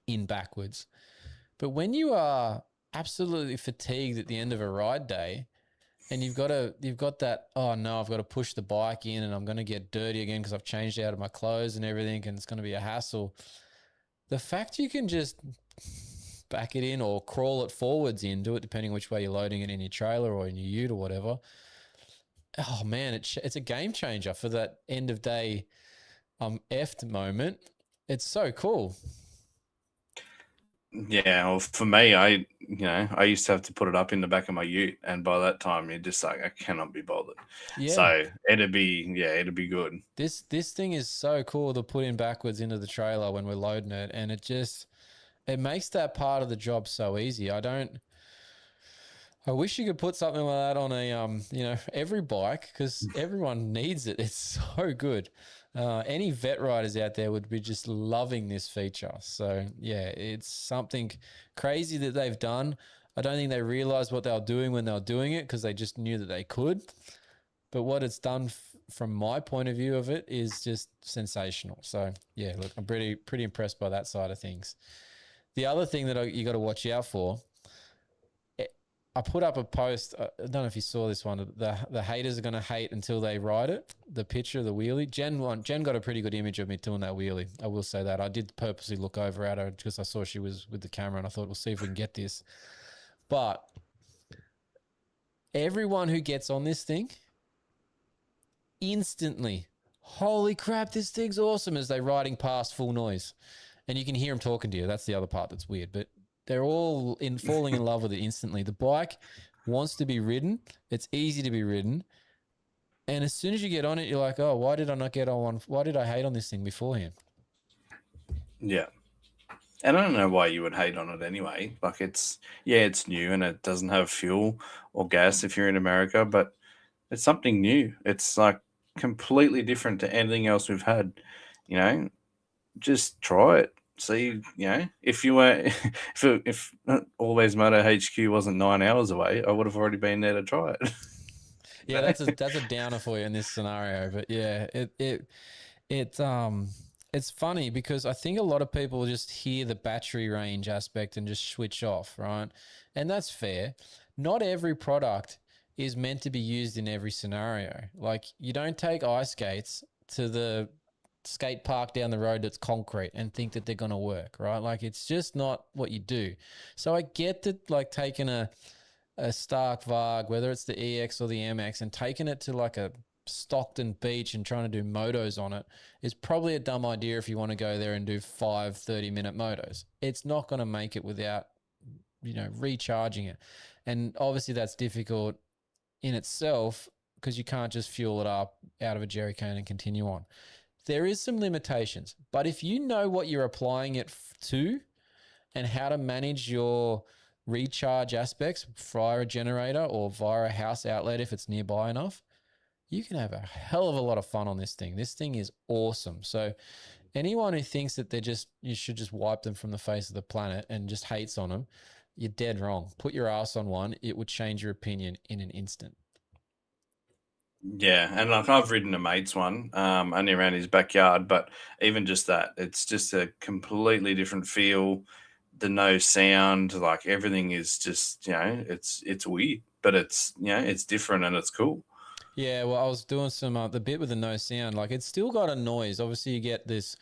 in backwards. But when you are absolutely fatigued at the end of a ride day, and you've got that, oh no, I've got to push the bike in and I'm going to get dirty again because I've changed out of my clothes and everything, and it's going to be a hassle. The fact you can just back it in or crawl it forwards in, do it depending which way you're loading it, in your trailer or in your ute or whatever. Oh man, it's a game changer for that end of day effed moment. It's so cool. Yeah, well, for me, I used to have to put it up in the back of my ute, and by that time, you're just like, I cannot be bothered. Yeah. So it'd be good. This thing is so cool to put in backwards into the trailer when we're loading it, and it makes that part of the job so easy. I wish you could put something like that on a every bike, because everyone needs it. It's so good. Any vet riders out there would be just loving this feature. So yeah, it's something crazy that they've done. I don't think they realized what they were doing when they were doing it, because they just knew that they could. But what it's done from my point of view of it is just sensational. So yeah, look, I'm pretty impressed by that side of things. The other thing that you got to watch out for, I put up a post. I don't know if you saw this one. The haters are going to hate until they ride it. The picture of the wheelie. Jen got a pretty good image of me doing that wheelie. I will say that. I did purposely look over at her because I saw she was with the camera, and I thought, we'll see if we can get this. But everyone who gets on this thing instantly, holy crap, this thing's awesome, as they're riding past full noise. And you can hear them talking to you. That's the other part that's weird. But they're all falling in love with it instantly. The bike wants to be ridden. It's easy to be ridden. And as soon as you get on it, you're like, oh, why did I not get on one? Why did I hate on this thing beforehand? Yeah. And I don't know why you would hate on it anyway. Like it's new and it doesn't have fuel or gas if you're in America, but it's something new. It's like completely different to anything else we've had. Just try it. See, if you were, if AlwaysMoto HQ wasn't 9 hours away, I would have already been there to try it. Yeah, that's a downer for you in this scenario. But yeah, it's funny because I think a lot of people just hear the battery range aspect and just switch off, right? And that's fair. Not every product is meant to be used in every scenario. Like you don't take ice skates to the skate park down the road that's concrete and think that they're going to work, right? Like it's just not what you do. So I get that, like taking a Stark Varg, whether it's the EX or the MX, and taking it to like a Stockton beach and trying to do motos on it is probably a dumb idea if you want to go there and do 5 30-minute motos. It's not going to make it without, recharging it. And obviously that's difficult in itself because you can't just fuel it up out of a jerry can and continue on. There is some limitations, but if you know what you're applying it to and how to manage your recharge aspects via a generator or via a house outlet if it's nearby enough, you can have a hell of a lot of fun on this thing. This thing is awesome. So anyone who thinks that you should just wipe them from the face of the planet and just hates on them, you're dead wrong. Put your ass on one. It would change your opinion in an instant. Yeah, and like I've ridden a mate's one, only around his backyard, but even just that, it's just a completely different feel. The no sound, like everything is just, it's weird, but it's it's different and it's cool. Yeah, well, I was doing some the bit with the no sound. Like it's still got a noise. Obviously, you get this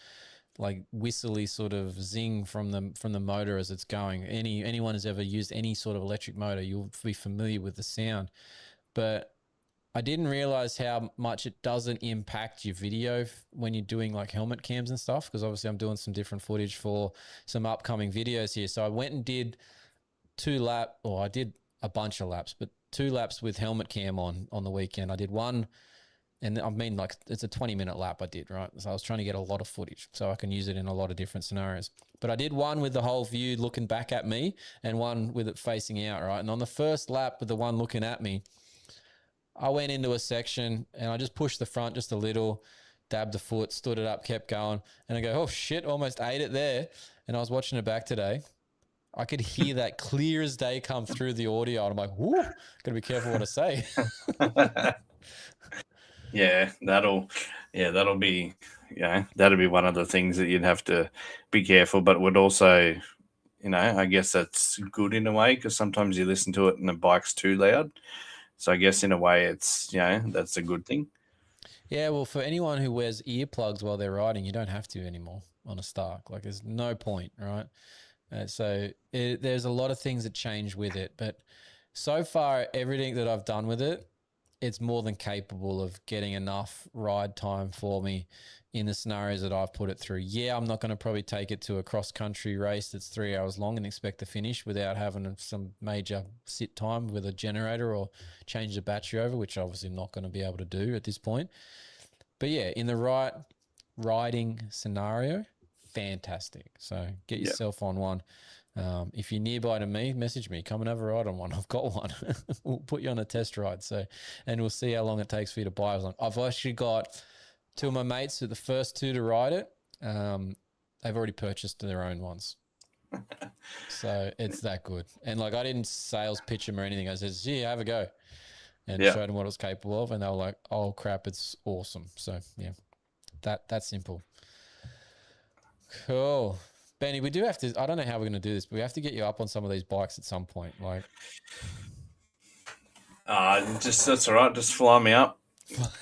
like whistly sort of zing from the motor as it's going. Anyone who's ever used any sort of electric motor, you'll be familiar with the sound, but I didn't realize how much it doesn't impact your video when you're doing like helmet cams and stuff, because obviously I'm doing some different footage for some upcoming videos here. So I went and did I did a bunch of laps, but 2 laps with helmet cam on the weekend. I did one, and I mean like it's a 20-minute lap I did, right? So I was trying to get a lot of footage so I can use it in a lot of different scenarios. But I did one with the whole view looking back at me and one with it facing out, right? And on the first lap with the one looking at me, I went into a section and I just pushed the front just a little, dabbed the foot, stood it up, kept going. And I go, oh shit, almost ate it there. And I was watching it back today. I could hear that clear as day come through the audio. And I'm like, whoo, gotta be careful what I say. Yeah, that'll be, that'll be one of the things that you'd have to be careful, but would also, I guess that's good in a way because sometimes you listen to it and the bike's too loud. So I guess in a way it's, that's a good thing. Yeah, well, for anyone who wears earplugs while they're riding, you don't have to anymore on a Stark. Like there's no point, right? There's a lot of things that change with it. But so far, everything that I've done with it, it's more than capable of getting enough ride time for me in the scenarios that I've put it through. Yeah, I'm not going to probably take it to a cross-country race that's 3 hours long and expect to finish without having some major sit time with a generator or change the battery over, which obviously I'm not going to be able to do at this point. But yeah, in the right riding scenario, fantastic. So get yourself on one. If you're nearby to me, message me. Come and have a ride on one. I've got one. We'll put you on a test ride. And we'll see how long it takes for you to buy one. I've actually got 2 of my mates, who are the first 2 to ride it. They've already purchased their own ones. So it's that good. And like I didn't sales pitch them or anything. I said, yeah, have a go. And showed them what it was capable of. And they were like, oh crap, it's awesome. So yeah, that's simple. Cool. Benny, we do have to, I don't know how we're going to do this, but we have to get you up on some of these bikes at some point. Like, Just that's all right. Just fly me up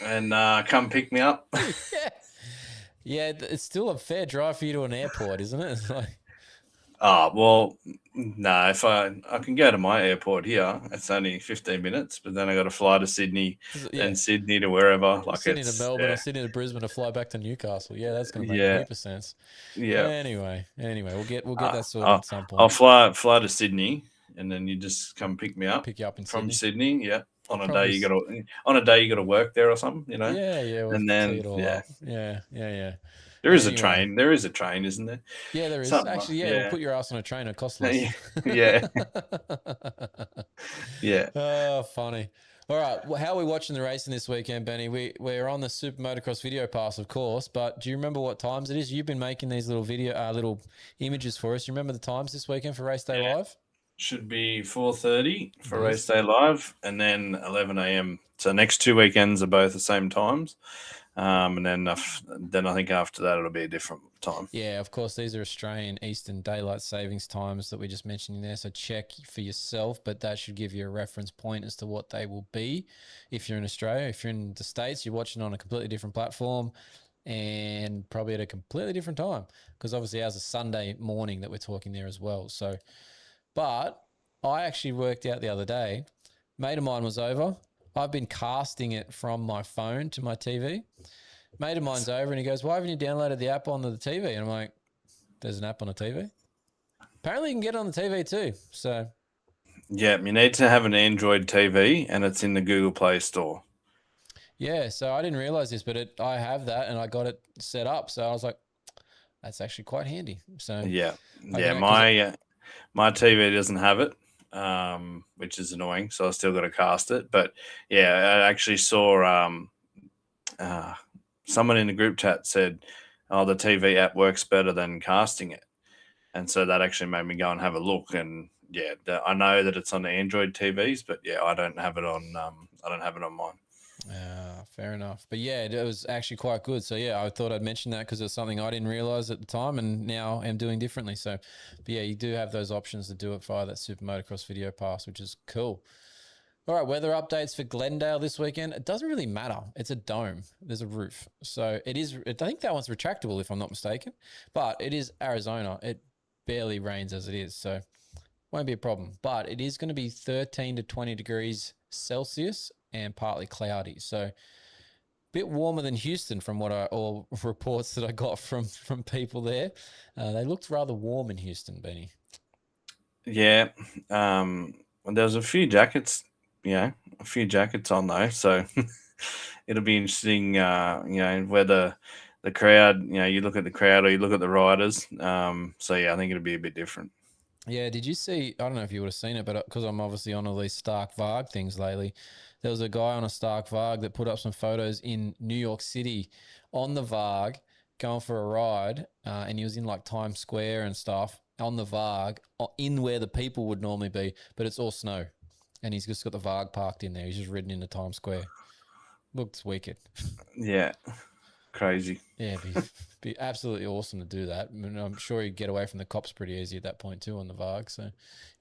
and come pick me up. Yeah. Yeah, it's still a fair drive for you to an airport, isn't it? It's like, Oh, well, no, if I can go to my airport here, it's only 15 minutes, but then I got to fly to Sydney, yeah, then Sydney to wherever. Like Sydney to it's Melbourne or Sydney to Brisbane to fly back to Newcastle. Yeah, that's going to make a yeah, heap of sense. yeah. Anyway, we'll get that sorted I'll, at some I'll point. fly to Sydney, and then you just come pick me up Pick you up in from Sydney. Sydney. Yeah, Probably. on a day you got to work there or something, you know. Yeah, we'll And tee then it all up. Yeah. there is a Anyway, train. There is a train, isn't there? yeah, there is. Something. Actually, yeah, we'll put your ass on a train. It costs less. Yeah, yeah. Oh, funny. All right, well, how are we watching the racing this weekend, Benny? We're on the Super Motocross Video Pass, of course, but do you remember what times it is? You've been making these little little images for us. You remember the times this weekend for Race Day Live? Should be 4:30 for Yes. Race Day Live, and then 11 a.m. So next 2 weekends are both the same times, and then I think after that it'll be a different time. Yeah, of course, these are Australian Eastern Daylight Savings times that we just mentioned in there, so check for yourself, but that should give you a reference point as to what they will be if you're in Australia. If you're in the States, you're watching on a completely different platform and probably at a completely different time, because obviously ours is Sunday morning that we're talking there as well. So, but I actually worked out the other day, mate of mine was over. I've been casting it from my phone to my TV. Mate of mine's over and he goes, why haven't you downloaded the app onto the TV? And I'm like, there's an app on the TV? Apparently you can get it on the TV too. So Yeah, you need to have an Android TV, and it's in the Google Play Store. yeah, so I didn't realize this, but I have that and I got it set up. So I was like, that's actually quite handy. So Yeah, my TV doesn't have it, which is annoying. So I still got to cast it. But yeah, I actually saw someone in the group chat said, "Oh, the TV app works better than casting it," and so that actually made me go and have a look. And yeah, I know that it's on the Android TVs, but yeah, I don't have it on. I don't have it on mine. Fair enough. But yeah, it was actually quite good. So yeah, I thought I'd mention that because it's something I didn't realize at the time and now am doing differently. So, but yeah, you do have those options to do it via that Super Motocross Video Pass, which is cool. All right, weather updates for Glendale this weekend. It doesn't really matter. It's a dome. There's a roof. So I think that one's retractable if I'm not mistaken, but it is Arizona. It barely rains as it is. So won't be a problem, but it is going to be 13 to 20 degrees Celsius and partly cloudy. So bit warmer than Houston from all reports that I got from people there. They looked rather warm in Houston, Benny. Yeah, there was a few jackets. Yeah, a few jackets on though, so it'll be interesting. Where the crowd. You look at the crowd or you look at the riders. So yeah, I think it'll be a bit different. Yeah, did you see? I don't know if you would have seen it, but because I'm obviously on all these Stark Varg things lately, there was a guy on a Stark Varg that put up some photos in New York City on the Varg going for a ride, and he was in like Times Square and stuff on the Varg, in where the people would normally be, but it's all snow, and he's just got the Varg parked in there. He's just ridden into Times Square. Looks wicked. Yeah, crazy. Yeah, be absolutely awesome to do that. I mean, I'm sure you get away from the cops pretty easy at that point too on the Varg. So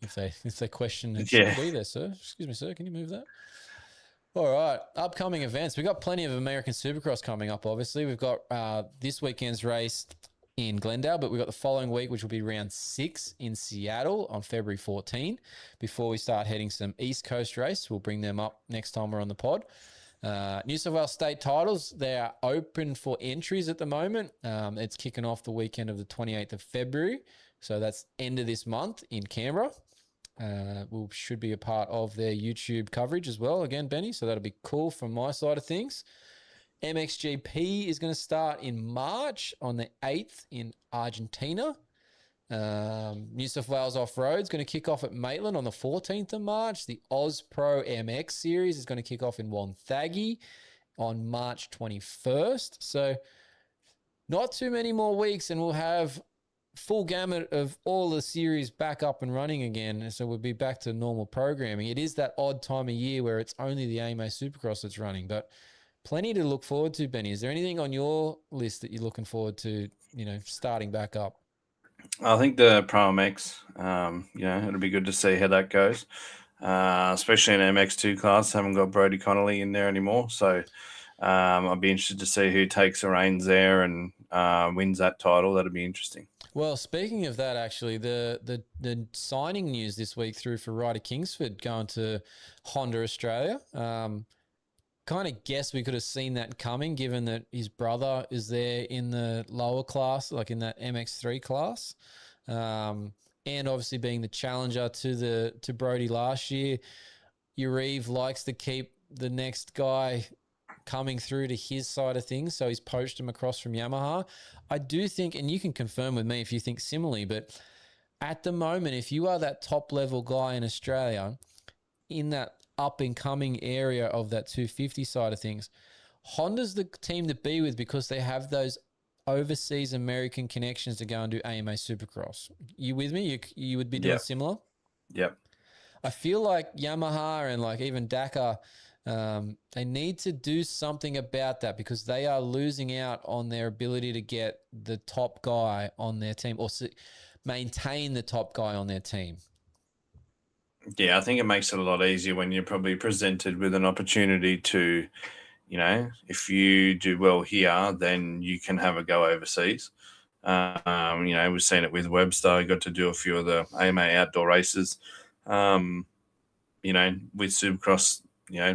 if they question it shouldn't be there, sir. Excuse me, sir, can you move that? All right, upcoming events. We've got plenty of American Supercross coming up, obviously. We've got this weekend's race in Glendale, but we've got the following week, which will be round 6 in Seattle on February 14, before we start heading some East Coast race. We'll bring them up next time we're on the pod. New South Wales state titles, they are open for entries at the moment. It's kicking off the weekend of the 28th of February. So that's end of this month in Canberra. We should be a part of their YouTube coverage as well, again, Benny. So that'll be cool from my side of things. MXGP is going to start in March on the 8th in Argentina. New South Wales Off-Road is going to kick off at Maitland on the 14th of March. The Oz Pro MX Series is going to kick off in Wonthaggi on March 21st. So not too many more weeks and we'll have full gamut of all the series back up and running again. So we'll be back to normal programming. It is that odd time of year where it's only the AMA Supercross that's running, but plenty to look forward to, Benny. Is there anything on your list that you're looking forward to, starting back up? I think the Pro MX, it'll be good to see how that goes. especially in MX2 class. Haven't got Brody Connolly in there anymore. So I'd be interested to see who takes the reins there and wins that title. That'd be interesting. Well, speaking of that, actually, the signing news this week through for Ryder Kingsford going to Honda Australia. Kind of guess we could have seen that coming, given that his brother is there in the lower class, like in that MX3 class, and obviously being the challenger to Brody last year. Urive likes to keep the next guy coming through to his side of things, so he's poached him across from Yamaha. I do think, and you can confirm with me if you think similarly, but at the moment, if you are that top level guy in Australia in that up and coming area of that 250 side of things, Honda's the team to be with because they have those overseas American connections to go and do AMA Supercross. You with me? You would be doing similar? Yep. I feel like Yamaha and like even Dakar, they need to do something about that because they are losing out on their ability to get the top guy on their team or maintain the top guy on their team. Yeah, I think it makes it a lot easier when you're probably presented with an opportunity to, if you do well here, then you can have a go overseas. We've seen it with Webster. Got to do a few of the AMA outdoor races. With Supercross,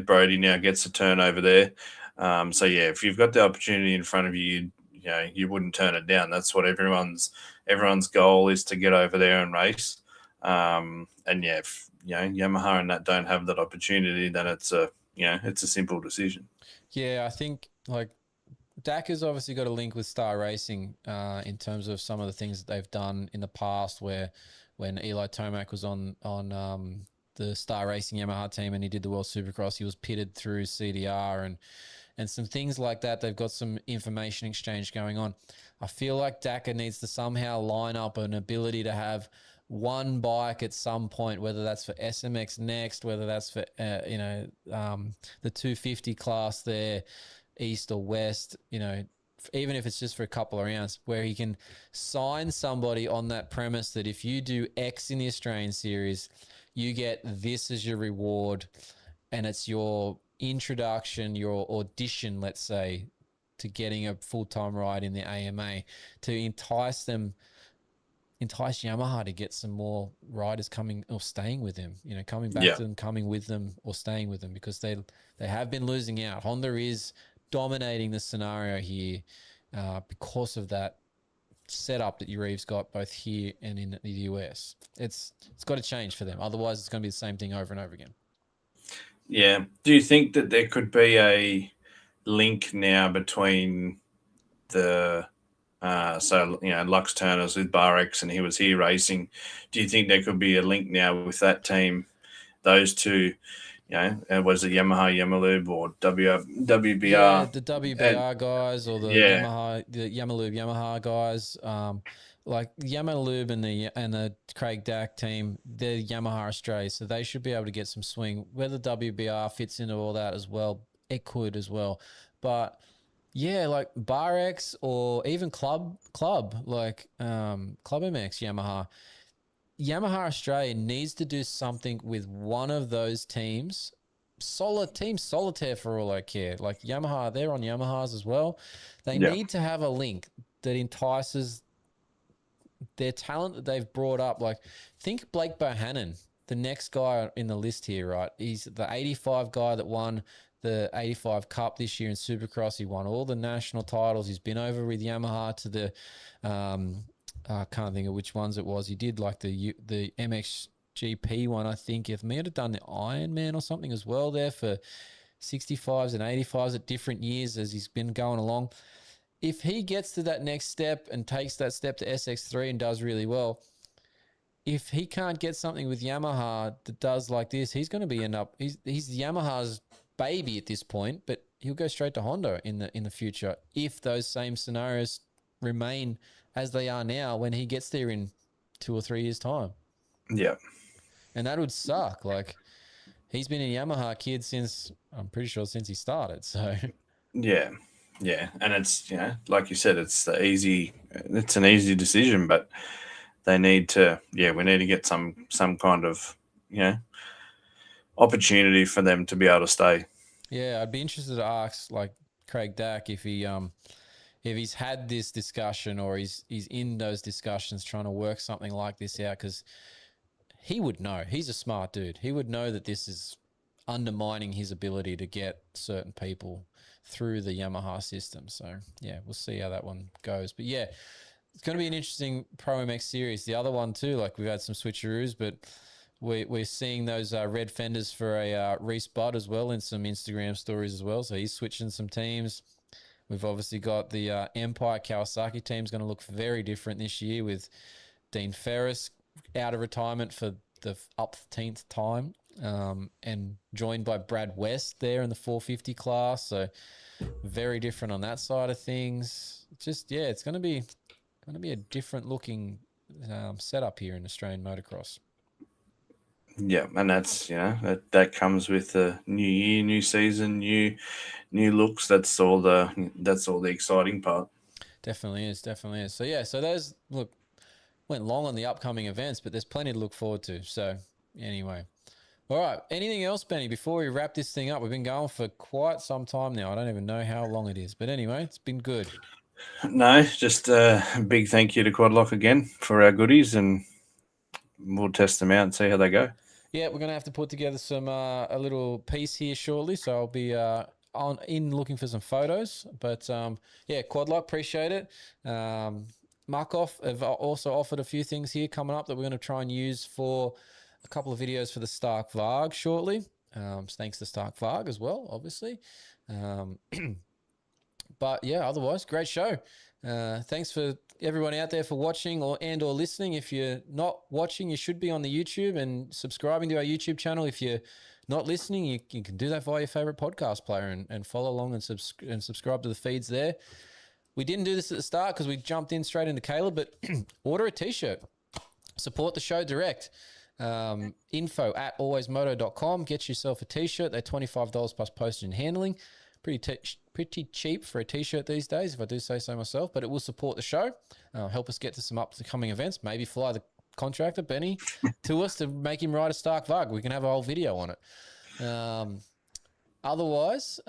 Brody now gets a turn over there. If you've got the opportunity in front of you, you wouldn't turn it down. That's what everyone's goal is, to get over there and race. If Yamaha and that don't have that opportunity, then it's a simple decision. Yeah, I think like Dakar's obviously got a link with Star Racing in terms of some of the things that they've done in the past, where when Eli Tomac was on the Star Racing Yamaha team and he did the World Supercross, he was pitted through CDR and some things like that. They've got some information exchange going on. I feel like Dakar needs to somehow line up an ability to have one bike at some point, whether that's for SMX next, whether that's for the 250 class there, east or west, even if it's just for a couple of rounds, where he can sign somebody on that premise that if you do X in the Australian series, you get this as your reward, and it's your introduction, your audition, let's say, to getting a full-time ride in the AMA, to entice Yamaha to get some more riders coming or staying with them, coming back to them, coming with them or staying with them, because they have been losing out. Honda is dominating the scenario here because of that setup that Urive's got both here and in the US. It's got to change for them. Otherwise, it's going to be the same thing over and over again. Yeah. Do you think that there could be a link now between the Lux Turner's with Bar X and he was here racing? Do you think there could be a link now with that team, those two? Was it Yamaha, Yamalube, or WBR? Yeah, the WBR guys or the Yamaha, the Yamalube, Yamaha guys. Like Yamalube and the Craig Dack team, they're Yamaha Australia, so they should be able to get some swing. Whether WBR fits into all that as well, it could as well. But yeah, like Bar X or even Club, like Club MX Yamaha. Yamaha Australia needs to do something with one of those teams. Team Solitaire for all I care. Like Yamaha, they're on Yamahas as well. They need to have a link that entices their talent that they've brought up. Like think Blake Bohannon, the next guy in the list here, right? He's the 85 guy that won the 85 Cup this year in Supercross. He won all the national titles. He's been over with Yamaha to the I can't think of which ones it was. He did like the MXGP one, I think. He may have done the Ironman or something as well there for 65s and 85s at different years as he's been going along. If he gets to that next step and takes that step to SX3 and does really well, if he can't get something with Yamaha that does like this, he's going to be he's Yamaha's baby at this point, but he'll go straight to Honda in the future if those same scenarios remain as they are now when he gets there in 2 or 3 years' time. Yeah. And that would suck. Like, he's been a Yamaha kid since he started. So, yeah. Yeah. And it's, like you said, it's an easy decision, but they need to, we need to get some kind of, opportunity for them to be able to stay. Yeah, I'd be interested to ask like Craig Dack if he's had this discussion or he's in those discussions trying to work something like this out, because he would know. He's a smart dude. He would know that this is undermining his ability to get certain people through the Yamaha system. So yeah, we'll see how that one goes. But yeah, it's going to be an interesting Pro MX series. The other one too, like we've had some switcheroos, but we're seeing those red fenders for a Reese Budd as well in some Instagram stories as well. So he's switching some teams. We've obviously got the Empire Kawasaki team's going to look very different this year with Dean Ferris out of retirement for the upteenth time, and joined by Brad West there in the 450 class. So very different on that side of things. Just yeah, it's going to be a different looking setup here in Australian motocross. Yeah, and that's that comes with the new year, new season, new looks. That's all the exciting part. Definitely is. So yeah, so those went long on the upcoming events, but there's plenty to look forward to. So anyway, all right. Anything else, Benny, before we wrap this thing up? We've been going for quite some time now. I don't even know how long it is, but anyway, it's been good. No, just a big thank you to Quadlock again for our goodies, and we'll test them out and see how they go. Yeah, we're going to have to put together some a little piece here shortly, so I'll be looking for some photos. But yeah, Quadlock, appreciate it. Markov have also offered a few things here coming up that we're going to try and use for a couple of videos for the Stark Varg shortly. So thanks to Stark Varg as well, obviously. But yeah, otherwise, great show. Thanks for everyone out there for watching or listening. If you're not watching, you should be on the YouTube and subscribing to our YouTube channel. If you're not listening, you can do that via your favorite podcast player and follow along and subscribe to the feeds there. We didn't do this at the start because we jumped in straight into Caleb, but order a t-shirt. Support the show direct. Info@alwaysmoto.com. Get yourself a t-shirt. They're $25 plus postage and handling. Pretty cheap for a t-shirt these days, if I do say so myself, but it will support the show, help us get to some upcoming events, maybe fly the contractor, Benny, to us to make him ride a Stark Varg. We can have a whole video on it. Otherwise,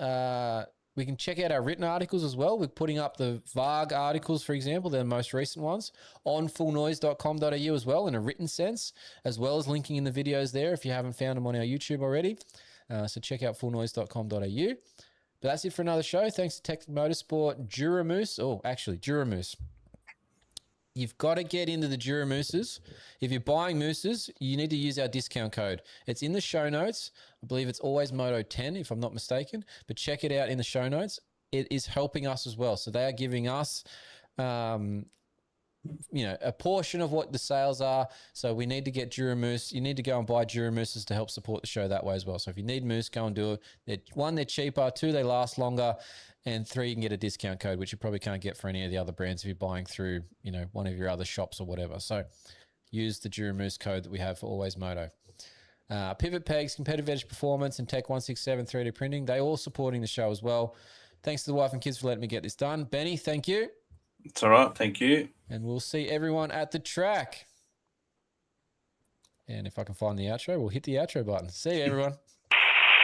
we can check out our written articles as well. We're putting up the Varg articles, for example, they're the most recent ones, on fullnoise.com.au as well, in a written sense, as well as linking in the videos there if you haven't found them on our YouTube already. So check out fullnoise.com.au. But that's it for another show. Thanks to Tech Motorsport, Duramoose. You've got to get into the Duramooses. If you're buying mooses, you need to use our discount code. It's in the show notes. I believe it's AlwaysMoto10, if I'm not mistaken. But check it out in the show notes. It is helping us as well. So they are giving us a portion of what the sales are. So we need to get Duramoose. You need to go and buy Duramooses to help support the show that way as well. So if you need moose, go and do it. They're cheaper. 2, they last longer. And 3, you can get a discount code, which you probably can't get for any of the other brands if you're buying through, one of your other shops or whatever. So use the Duramoose code that we have for Always Moto. Pivot Pegs, Competitive Edge Performance, and Tech 167 3D Printing, they all supporting the show as well. Thanks to the wife and kids for letting me get this done. Benny, thank you. It's all right. Thank you. And we'll see everyone at the track. And if I can find the outro, we'll hit the outro button. See you, everyone.